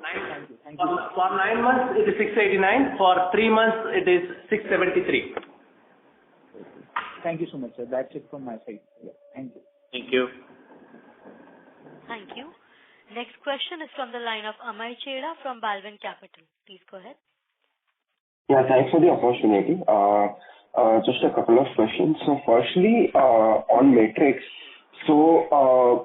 Thank you. For 9 months, it is 689. For 3 months, it is 673. Okay. Thank you so much, sir. That's it from my side. Yeah. Thank you. Thank you. Thank you. Next question is from the line of Amay Cheda from Balwin Capital. Please go ahead. Yeah, thanks for the opportunity. Just a couple of questions. So firstly, on Matrix, so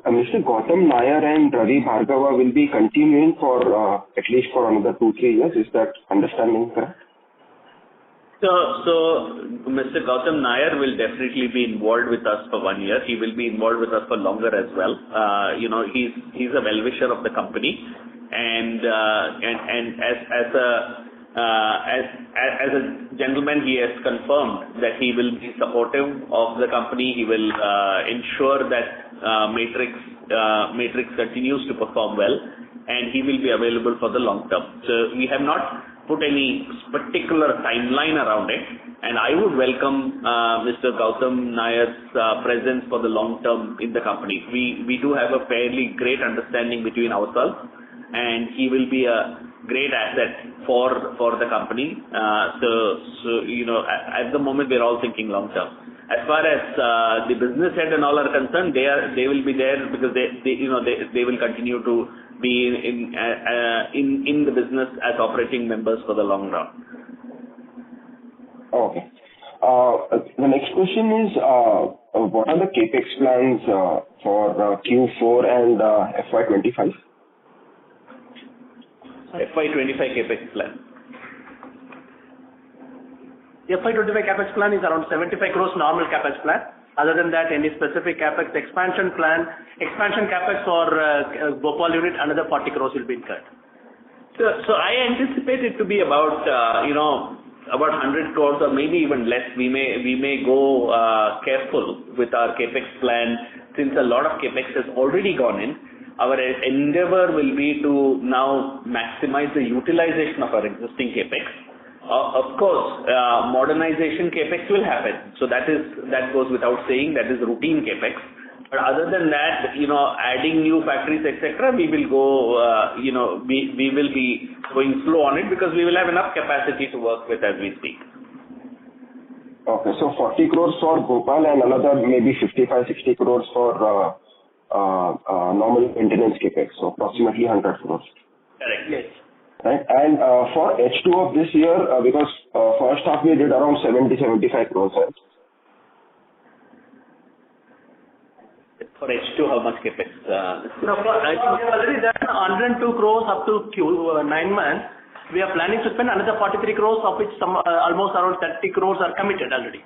Mr. Gautam Nair and Ravi Bhargava will be continuing for at least for another 2-3 years. Is that understanding correct? So Mr. Gautam Nair will definitely be involved with us for 1 year. He will be involved with us for longer as well. He's a well-wisher of the company, and as a gentleman, he has confirmed that he will be supportive of the company. He will ensure that Matrix continues to perform well, and he will be available for the long term. So we have not put any particular timeline around it, and I would welcome Mr. Gautam Nair's presence for the long term in the company. We do have a fairly great understanding between ourselves, and he will be a great asset for the company. At the moment we're all thinking long term. As far as the business head and all are concerned, they will be there because they will continue to be in the business as operating members for the long run. Okay. The next question is, what are the capex plans for Q4 and FY25? FY25 capex plan. FY25 capex plan is around 75 crores normal capex plan. Other than that, any specific capex expansion capex for Bhopal unit, another 40 crores will be incurred. So I anticipate it to be about 100 crores or maybe even less. We may go careful with our capex plan since a lot of capex has already gone in. our endeavor will be to now maximize the utilization of our existing capex. Of course, modernization capex will happen. So that goes without saying. That is routine capex. But other than that, adding new factories, etc., we will go, we will be going slow on it because we will have enough capacity to work with as we speak. Okay, so 40 crores for Bhopal and another maybe 55-60 crores for normal maintenance capex, so approximately 100 crores. Correct. Yes. Right, and for H2 of this year, because first half we did around 70-75 crores, right? For H2, how much capex? I think we have already done 102 crores up to 9 months. We are planning to spend another 43 crores, of which almost around 30 crores are committed already.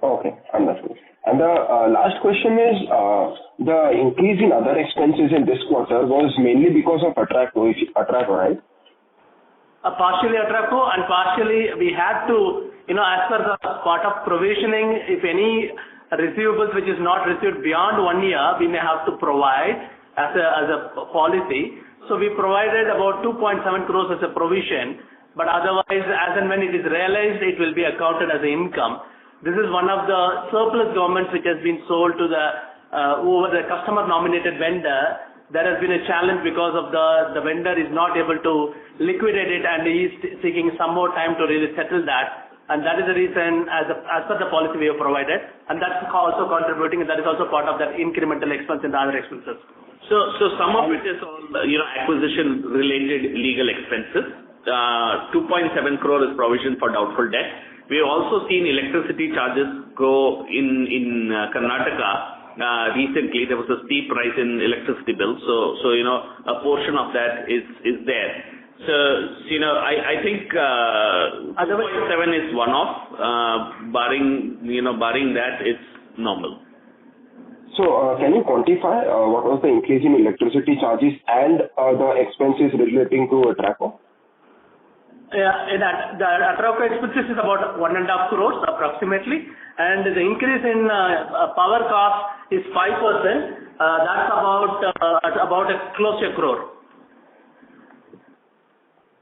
Okay, understood. And the last question is, the increase in other expenses in this quarter was mainly because of Atraco, right? Partially Atraco and partially we had to, as per the part of provisioning, if any receivables which is not received beyond 1 year, we may have to provide as a policy. So we provided about 2.7 crores as a provision, but otherwise, as and when it is realized, it will be accounted as income. This is one of the surplus garments which has been sold to over the customer-nominated vendor. There has been a challenge because of the vendor is not able to liquidate it and he is seeking some more time to really settle that. And that is the reason, as per the policy we have provided, and that's also contributing, and that is also part of that incremental expense in the other expenses. So some of it is all, acquisition-related legal expenses. 2.7 crore is provision for doubtful debt. We have also seen electricity charges go in Karnataka. Recently, there was a steep rise in electricity bills. So a portion of that is there. So, I think 2.7 is one-off. Barring that, it's normal. So, can you quantify what was the increase in electricity charges and the expenses relating to Atraco? The Atraco expenses is about 1.5 crores approximately, and the increase in power cost is 5%. That's about close to 1 crore.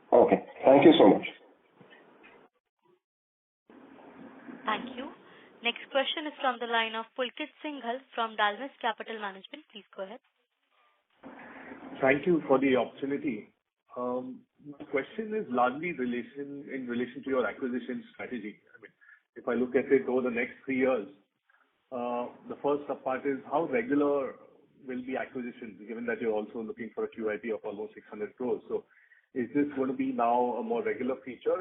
Okay, thank you so much. Thank you. Next question is from the line of Pulkit Singhal from Dalmus Capital Management. Please go ahead. Thank you for the opportunity. My question is largely in relation to your acquisition strategy. I mean, if I look at it over the next 3 years, the first part is how regular will be acquisitions, given that you're also looking for a QIP of almost 600 crores. So, is this going to be now a more regular feature,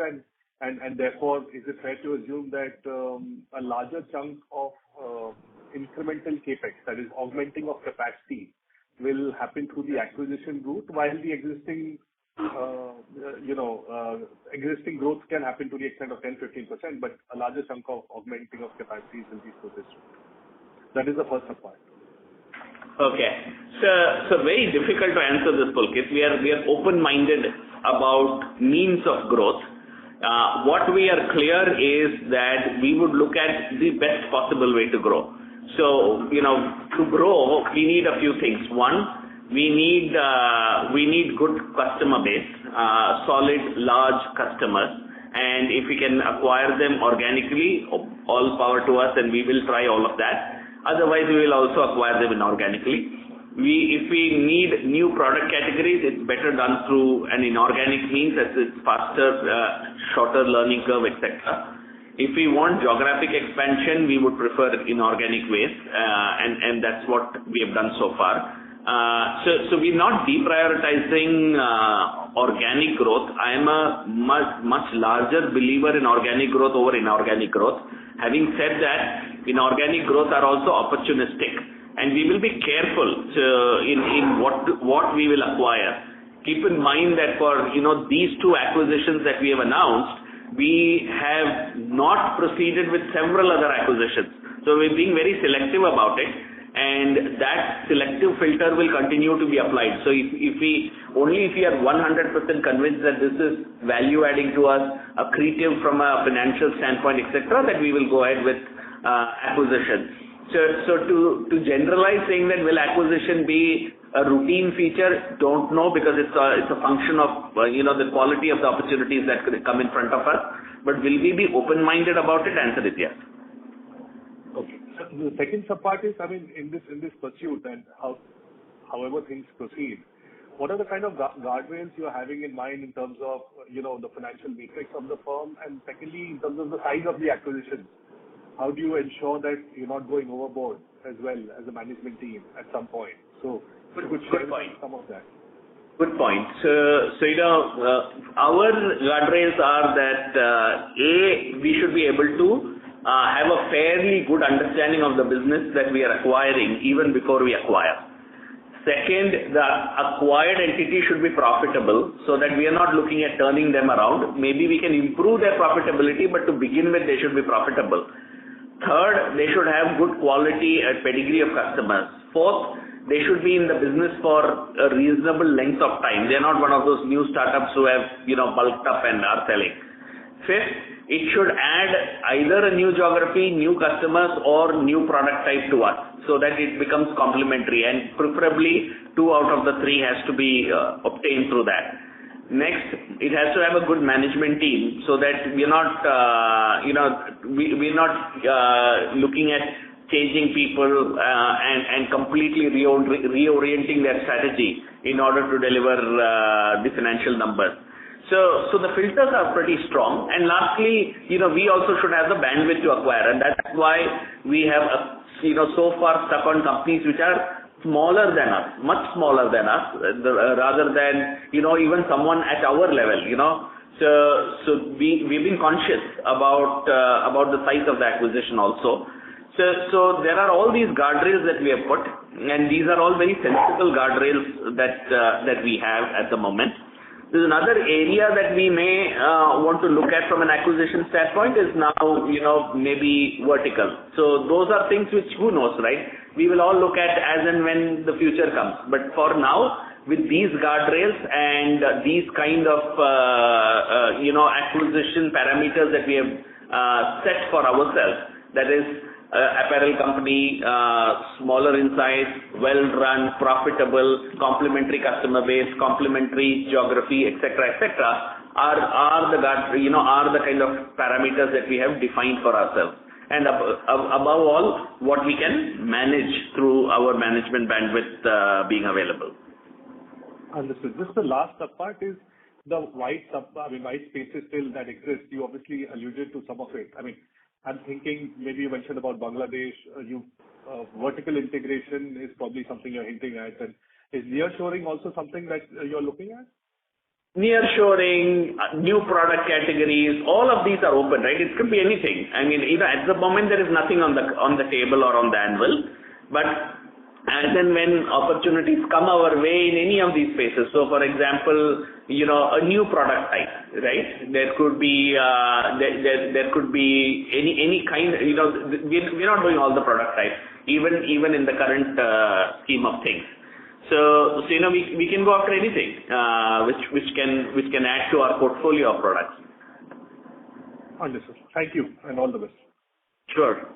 and therefore, is it fair to assume that a larger chunk of incremental capex, that is augmenting of capacity, will happen through the acquisition route, while the existing growth can happen to the extent of 10-15%, but a larger chunk of augmenting of capacities will be through this route? That is the first part. Okay. So very difficult to answer this, Pulkit. We are open-minded about means of growth. What we are clear is that we would look at the best possible way to grow. So, to grow, we need a few things. One, we need good customer base, solid, large customers, and if we can acquire them organically, all power to us, and we will try all of that. Otherwise, we will also acquire them inorganically. If we need new product categories, it's better done through an inorganic means, as it's faster, shorter learning curve, etc. If we want geographic expansion, we would prefer inorganic ways, and that's what we have done so far. So we're not deprioritizing organic growth. I am a much larger believer in organic growth over inorganic growth. Having said that, inorganic growth are also opportunistic, and we will be careful in what we will acquire. Keep in mind that for these two acquisitions that we have announced, we have not proceeded with several other acquisitions. So we're being very selective about it, and that selective filter will continue to be applied. So if we are 100% convinced that this is value adding to us, accretive from a financial standpoint, etc., that we will go ahead with acquisition. So to generalize saying that will acquisition be a routine feature, don't know, because it's a function of the quality of the opportunities that could come in front of us. But will we be open-minded about it? Answer is yes. Okay. So the second part is, I mean, in this pursuit and however things proceed, what are the kind of guardrails you are having in mind in terms of the financial metrics of the firm, and secondly, in terms of the size of the acquisition? How do you ensure that you're not going overboard as well as a management team at some point? So, good point. Some of that. Good point. So our guardrails are that we should be able to have a fairly good understanding of the business that we are acquiring even before we acquire. Second, the acquired entity should be profitable, so that we are not looking at turning them around. Maybe we can improve their profitability, but to begin with, they should be profitable. Third, they should have good quality and pedigree of customers. Fourth, they should be in the business for a reasonable length of time. They are not one of those new startups who have bulked up and are selling. Fifth, it should add either a new geography, new customers, or new product type to us, so that it becomes complementary, and preferably 2 out of the 3 has to be obtained through that. Next, it has to have a good management team, so that we are not, we're not looking at changing people and completely reorienting their strategy in order to deliver the financial numbers. So the filters are pretty strong. And lastly, we also should have the bandwidth to acquire, and that's why we have, so far stuck on companies which are smaller than us, much smaller than us, rather than, even someone at our level, So we've been conscious about the size of the acquisition also. So there are all these guardrails that we have put, and these are all very sensible guardrails that we have at the moment. There's another area that we may want to look at from an acquisition standpoint is now, maybe vertical. So those are things which, who knows, right? We will all look at as and when the future comes. But for now, with these guardrails and these kind of, acquisition parameters that we have set for ourselves, that is, apparel company, smaller in size, well-run, profitable, complementary customer base, complementary geography, etc., are the kind of parameters that we have defined for ourselves. And above all, what we can manage through our management bandwidth being available. Understood. Just the last part is the white spaces still that exist. You obviously alluded to some of it. I mean, I'm thinking maybe you mentioned about Bangladesh. Vertical integration is probably something you're hinting at. And is nearshoring also something that you're looking at? Nearshoring, new product categories, all of these are open, right? It could be anything. I mean, at the moment there is nothing on the table or on the anvil, but as and when opportunities come our way in any of these spaces. So, for example, a new product type, right? There could be there could be any kind. We're not doing all the product types, even in the current scheme of things. So we can go after anything which can add to our portfolio of products. Understood. Thank you, and all the best. Sure.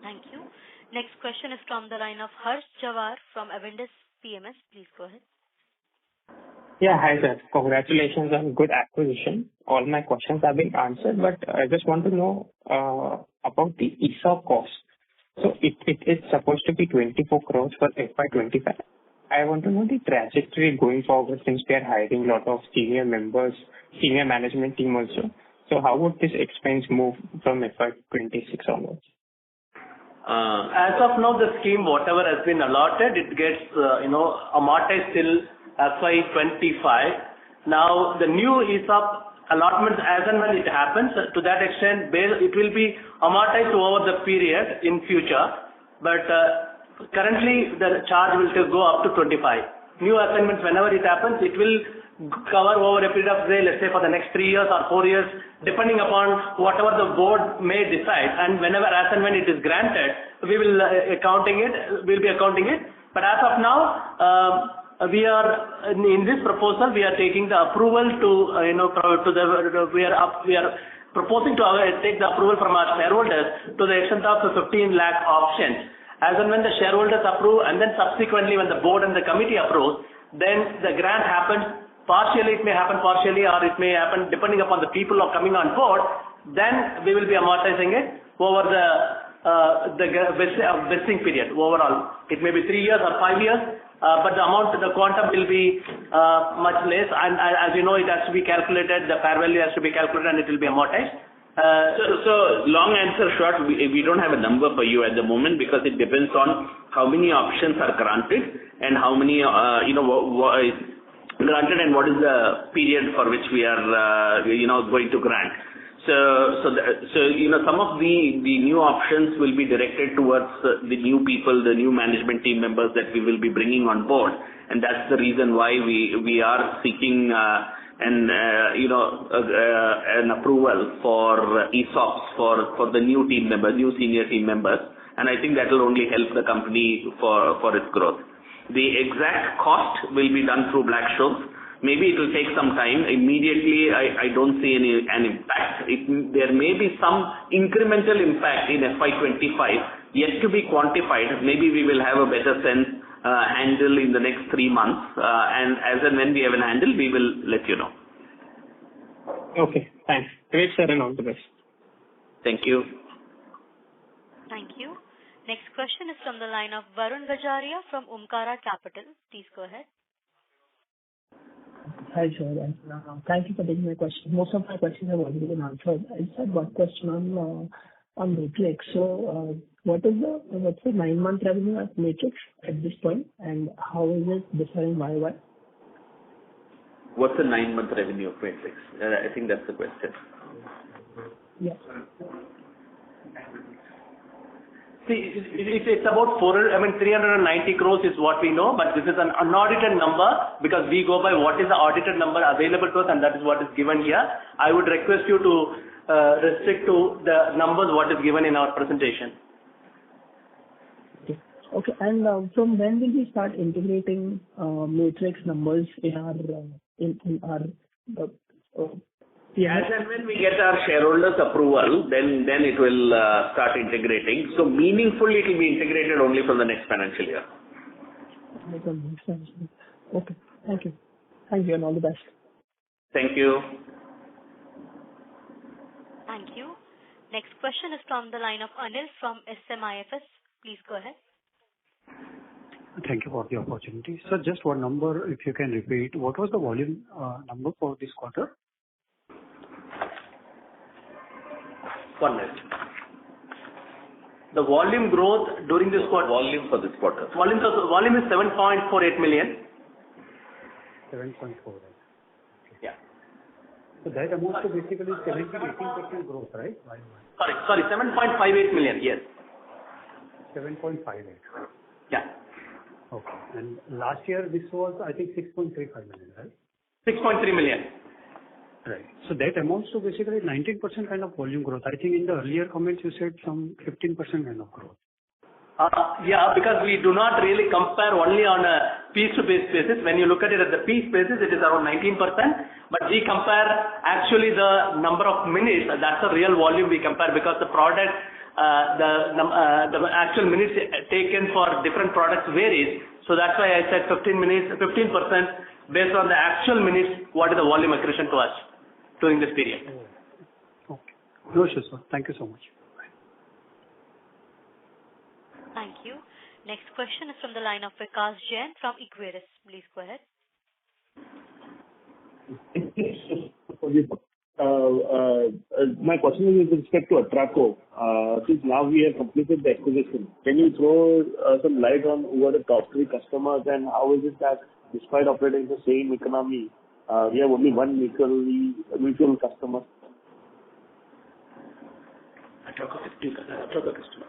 Thank you. Next question is from the line of Harsh Jawar from Avendus PMS. Please go ahead. Yeah, hi sir. Congratulations on good acquisition. All my questions have been answered, but I just want to know about the ESOP cost. So it's supposed to be 24 crores for FY25. I want to know the trajectory going forward, since we are hiring a lot of senior members, senior management team also. So how would this expense move from FY26 onwards? As of now, the scheme, whatever has been allotted, it gets, amortized till FY25. Now, the new ESOP allotments, as and when it happens, to that extent, it will be amortized over the period in future. But currently, the charge will go up to 25. New assignments, whenever it happens, it will cover over a period of, say, let's say for the next 3 years or 4 years, depending upon whatever the board may decide. And whenever, as and when it is granted, we will be accounting it. But as of now, we are in this proposal. We are taking the approval we are proposing to take the approval from our shareholders to the extent of 15 lakh options. As and when the shareholders approve, and then subsequently when the board and the committee approves, then the grant happens. Partially, it may happen partially, or it may happen depending upon the people who are coming on board. Then we will be amortizing it over the vesting period overall. It may be 3 years or 5 years, but the quantum will be much less. And as you know, it has to be calculated. The fair value has to be calculated, and it will be amortized. So long answer short, we don't have a number for you at the moment because it depends on how many options are granted and how many granted and what is the period for which we are going to grant. So some of the new options will be directed towards the new people, the new management team members that we will be bringing on board, and that's the reason why we are seeking an approval for ESOPs for the new team members, new senior team members, and I think that will only help the company for its growth. The exact cost will be done through Black-Scholes. Maybe it will take some time. Immediately, I don't see an impact. There may be some incremental impact in FY25 yet to be quantified. Maybe we will have a better sense handle in the next 3 months, and as and when we have an handle, we will let you know. Okay, thanks. Great, sir, and all the best. Thank you. Thank you. Next question is from the line of Varun Gajaria from Omkara Capital. Please go ahead. Hi, sir. Thank you for taking my question. Most of my questions have already been answered. I just had one question on Matrix. So, what's the 9-month revenue at Matrix at this point, and how is it differing YY? What's the 9-month revenue of Matrix? I think that's the question. Yes. See, it's about 390 crores is what we know, but this is an unaudited number because we go by what is the audited number available to us, and that is what is given here. I would request you to restrict to the numbers what is given in our presentation. Okay. And from when will we start integrating Matrix numbers in our As and when we get our shareholders' approval, then it will start integrating. So meaningfully, it will be integrated only from the next financial year. Okay. Thank you. Thank you, and all the best. Thank you. Thank you. Next question is from the line of Anil from SMIFS. Please go ahead. Thank you for the opportunity. Sir, just one number, if you can repeat. What was the volume number for this quarter? 1 minute. The volume growth during this quarter. Volume for this quarter. Volume is 7.48 million. 7.48. Yeah. So that amounts to basically 17-18% growth, right? Sorry, 7.58 million. Yes. 7.58. Yeah. Okay. And last year this was, I think, 6.35 million, right? 6.3 million. Right. So that amounts to basically 19% kind of volume growth. I think in the earlier comments you said some 15% kind of growth. Yeah, because we do not really compare only on a piece-to-piece basis. When you look at it at the piece basis, it is around 19%. But we compare actually the number of minutes. That's the real volume we compare because the product, the actual minutes taken for different products varies. So that's why I said 15% based on the actual minutes. What is the volume accretion to us during this period? Okay. No issues, sir. Thank you so much. Thank you. Next question is from the line of Vikas Jain from Equirus. Please go ahead. My question is with respect to Atraco. Since now we have completed the acquisition, can you throw some light on who are the top 3 customers and how is it that despite operating the same economy, we have only one mutual customer? Atraco customer.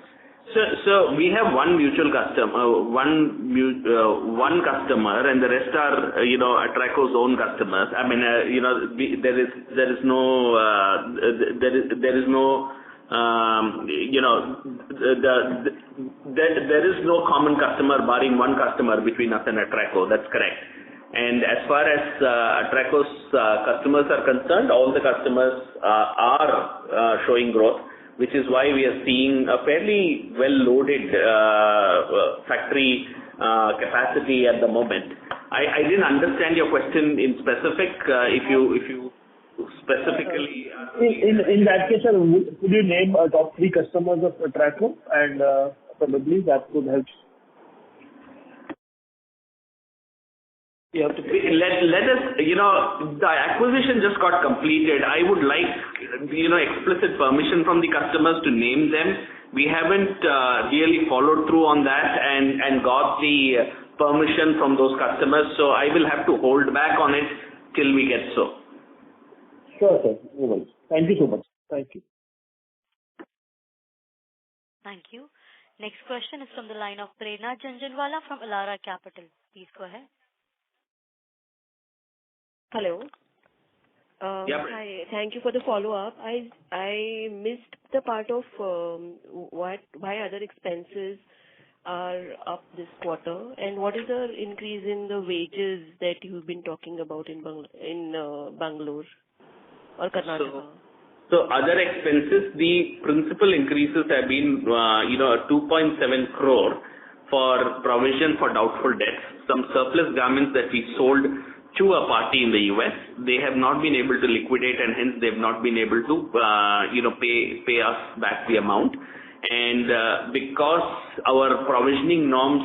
So we have one mutual customer, one customer, and the rest are Atraco's own customers. I mean there is no there is no common customer barring one customer between us and Atraco. That's correct. And as far as Atraco's customers are concerned, all the customers are showing growth, which is why we are seeing a fairly well-loaded factory capacity at the moment. I didn't understand your question in specific. If you specifically... In that case, sir, could you name top 3 customers of Atraco, and probably that could help? You have to let us, the acquisition just got completed. I would like, explicit permission from the customers to name them. We haven't really followed through on that and got the permission from those customers. So I will have to hold back on it till we get so. Sure, sir. Thank you so much. Thank you. Thank you. Next question is from the line of Prerna Jhunjhunwala from Elara Capital. Please go ahead. Hello. Yeah. Hi. Thank you for the follow-up. I missed the part of why other expenses are up this quarter, and what is the increase in the wages that you've been talking about in Bangalore or Karnataka? So other expenses, the principal increases have been, 2.7 crore for provision for doubtful debts. Some surplus garments that we sold to a party in the US, they have not been able to liquidate, and hence they have not been able to, pay us back the amount. And because our provisioning norms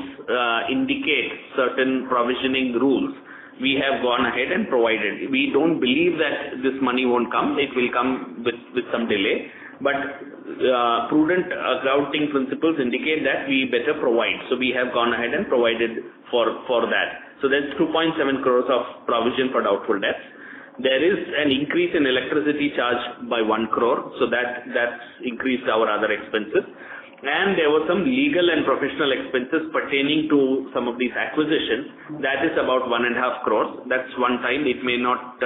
indicate certain provisioning rules, we have gone ahead and provided. We don't believe that this money won't come. It will come with some delay. But prudent accounting principles indicate that we better provide. So we have gone ahead and provided for that. So that's 2.7 crores of provision for doubtful debts. There is an increase in electricity charge by 1 crore. So that's increased our other expenses. And there were some legal and professional expenses pertaining to some of these acquisitions. That is about 1.5 crores. That's one time. It may not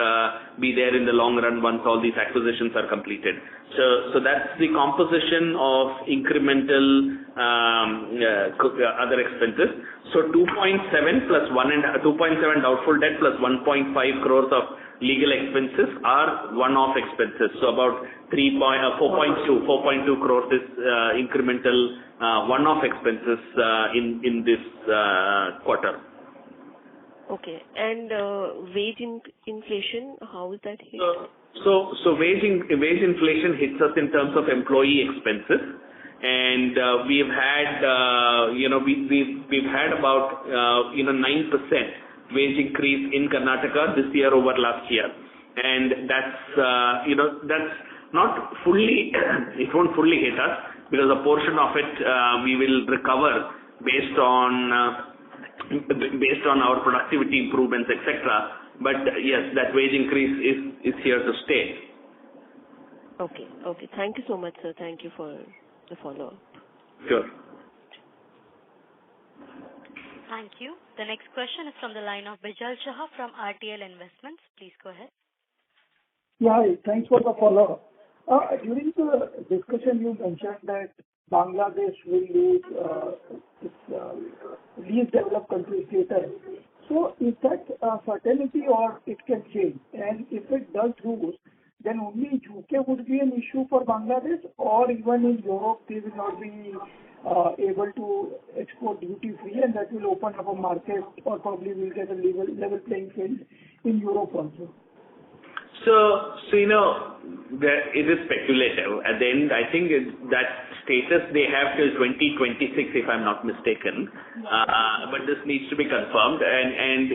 be there in the long run once all these acquisitions are completed. So that's the composition of incremental other expenses. So 2.7 plus 2.7 doubtful debt plus 1.5 crores of legal expenses are one-off expenses. So about 4.2 crores is incremental one-off expenses in this quarter. Okay. And wage inflation, how is that hit? So wage inflation hits us in terms of employee expenses, and we've had we've had about 9% wage increase in Karnataka this year over last year, and that's not fully it won't fully hit us because a portion of it we will recover based on our productivity improvements, etc. But yes, that wage increase is here to stay. Okay. Thank you so much, sir. Thank you for the follow-up. Sure. Thank you. The next question is from the line of Bijal Shah from RTL Investments. Please go ahead. Yeah, thanks for the follow-up. During the discussion, you mentioned that Bangladesh will lose its least developed country status. So is that a certainty or it can change? And if it does lose, then only UK would be an issue for Bangladesh, or even in Europe they will not be able to export duty-free, and that will open up a market, or probably will get a level playing field in Europe also. So it is speculative. At the end, I think that status they have till 2026, if I'm not mistaken. But this needs to be confirmed, and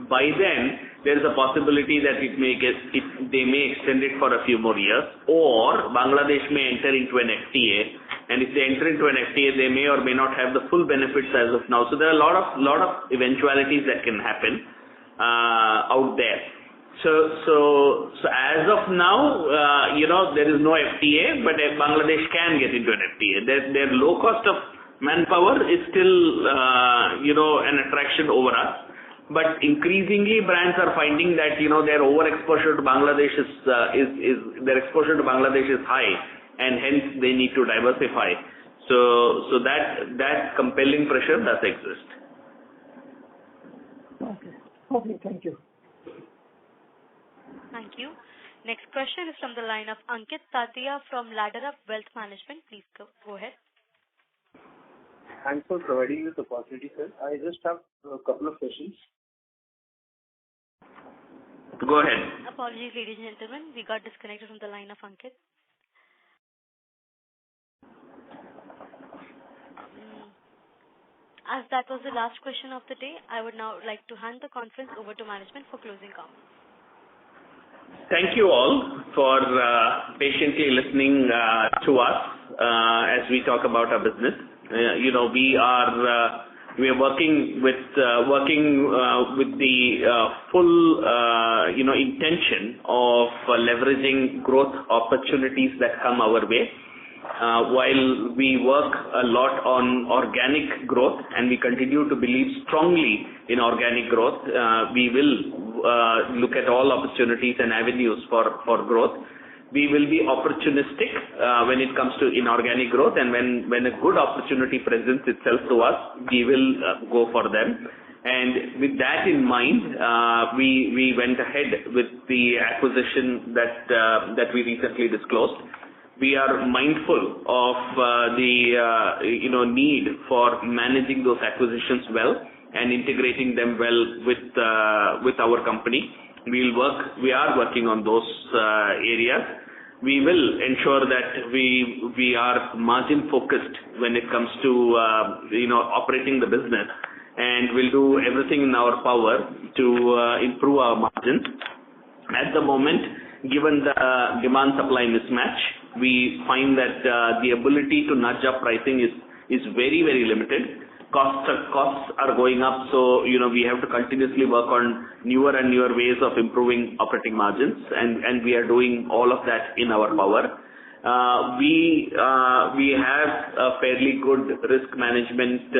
by then there is a possibility that they may extend it for a few more years, or Bangladesh may enter into an FTA. And if they enter into an FTA, they may or may not have the full benefits as of now. So there are a lot of eventualities that can happen out there. So as of now, there is no FTA, but Bangladesh can get into an FTA. Their low cost of manpower is still, an attraction over us. But increasingly, brands are finding that their overexposure to Bangladesh is high, and hence they need to diversify. So that compelling pressure does exist. Okay. Okay, thank you. Thank you. Next question is from the line of Ankit Tatia from Ladder Up Wealth Management. Please go ahead. Thanks for providing this opportunity, sir. I just have a couple of questions. Go ahead. Apologies, ladies and gentlemen. We got disconnected from the line of Ankit. As that was the last question of the day, I would now like to hand the conference over to management for closing comments. Thank you all for patiently listening to us as we talk about our business. We are working with the full intention of leveraging growth opportunities that come our way. While we work a lot on organic growth and we continue to believe strongly in organic growth, we will look at all opportunities and avenues for growth. We will be opportunistic when it comes to inorganic growth, and when a good opportunity presents itself to us, we will go for them. And with that in mind, we went ahead with the acquisition that we recently disclosed. We are mindful of the need for managing those acquisitions well and integrating them well with our company. We are working on those areas. We will ensure that we are margin focused when it comes to operating the business, and we'll do everything in our power to improve our margins. At the moment, given the demand supply mismatch, we find that the ability to nudge up pricing is very, very limited. Costs are going up, so we have to continuously work on newer and newer ways of improving operating margins, and we are doing all of that in our power. We have a fairly good risk management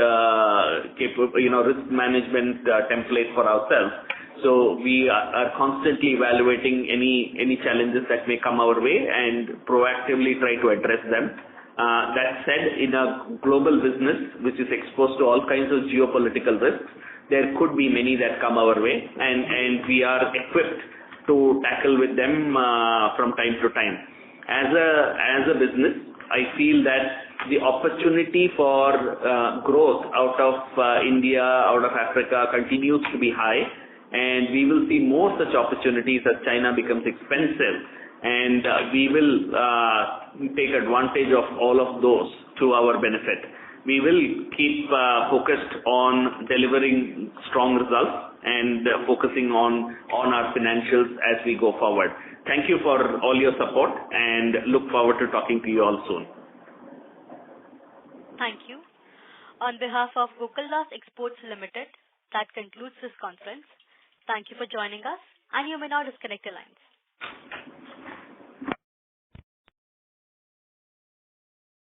template for ourselves. So we are constantly evaluating any challenges that may come our way and proactively try to address them. That said, in a global business which is exposed to all kinds of geopolitical risks, there could be many that come our way, and we are equipped to tackle with them from time to time. As a business, I feel that the opportunity for growth out of India, out of Africa continues to be high, and we will see more such opportunities as China becomes expensive, and we will take advantage of all of those to our benefit. We will keep focused on delivering strong results and focusing on our financials as we go forward. Thank you for all your support and look forward to talking to you all soon. Thank you. On behalf of Gokaldas Exports Limited, that concludes this conference. Thank you for joining us, and you may now disconnect your lines.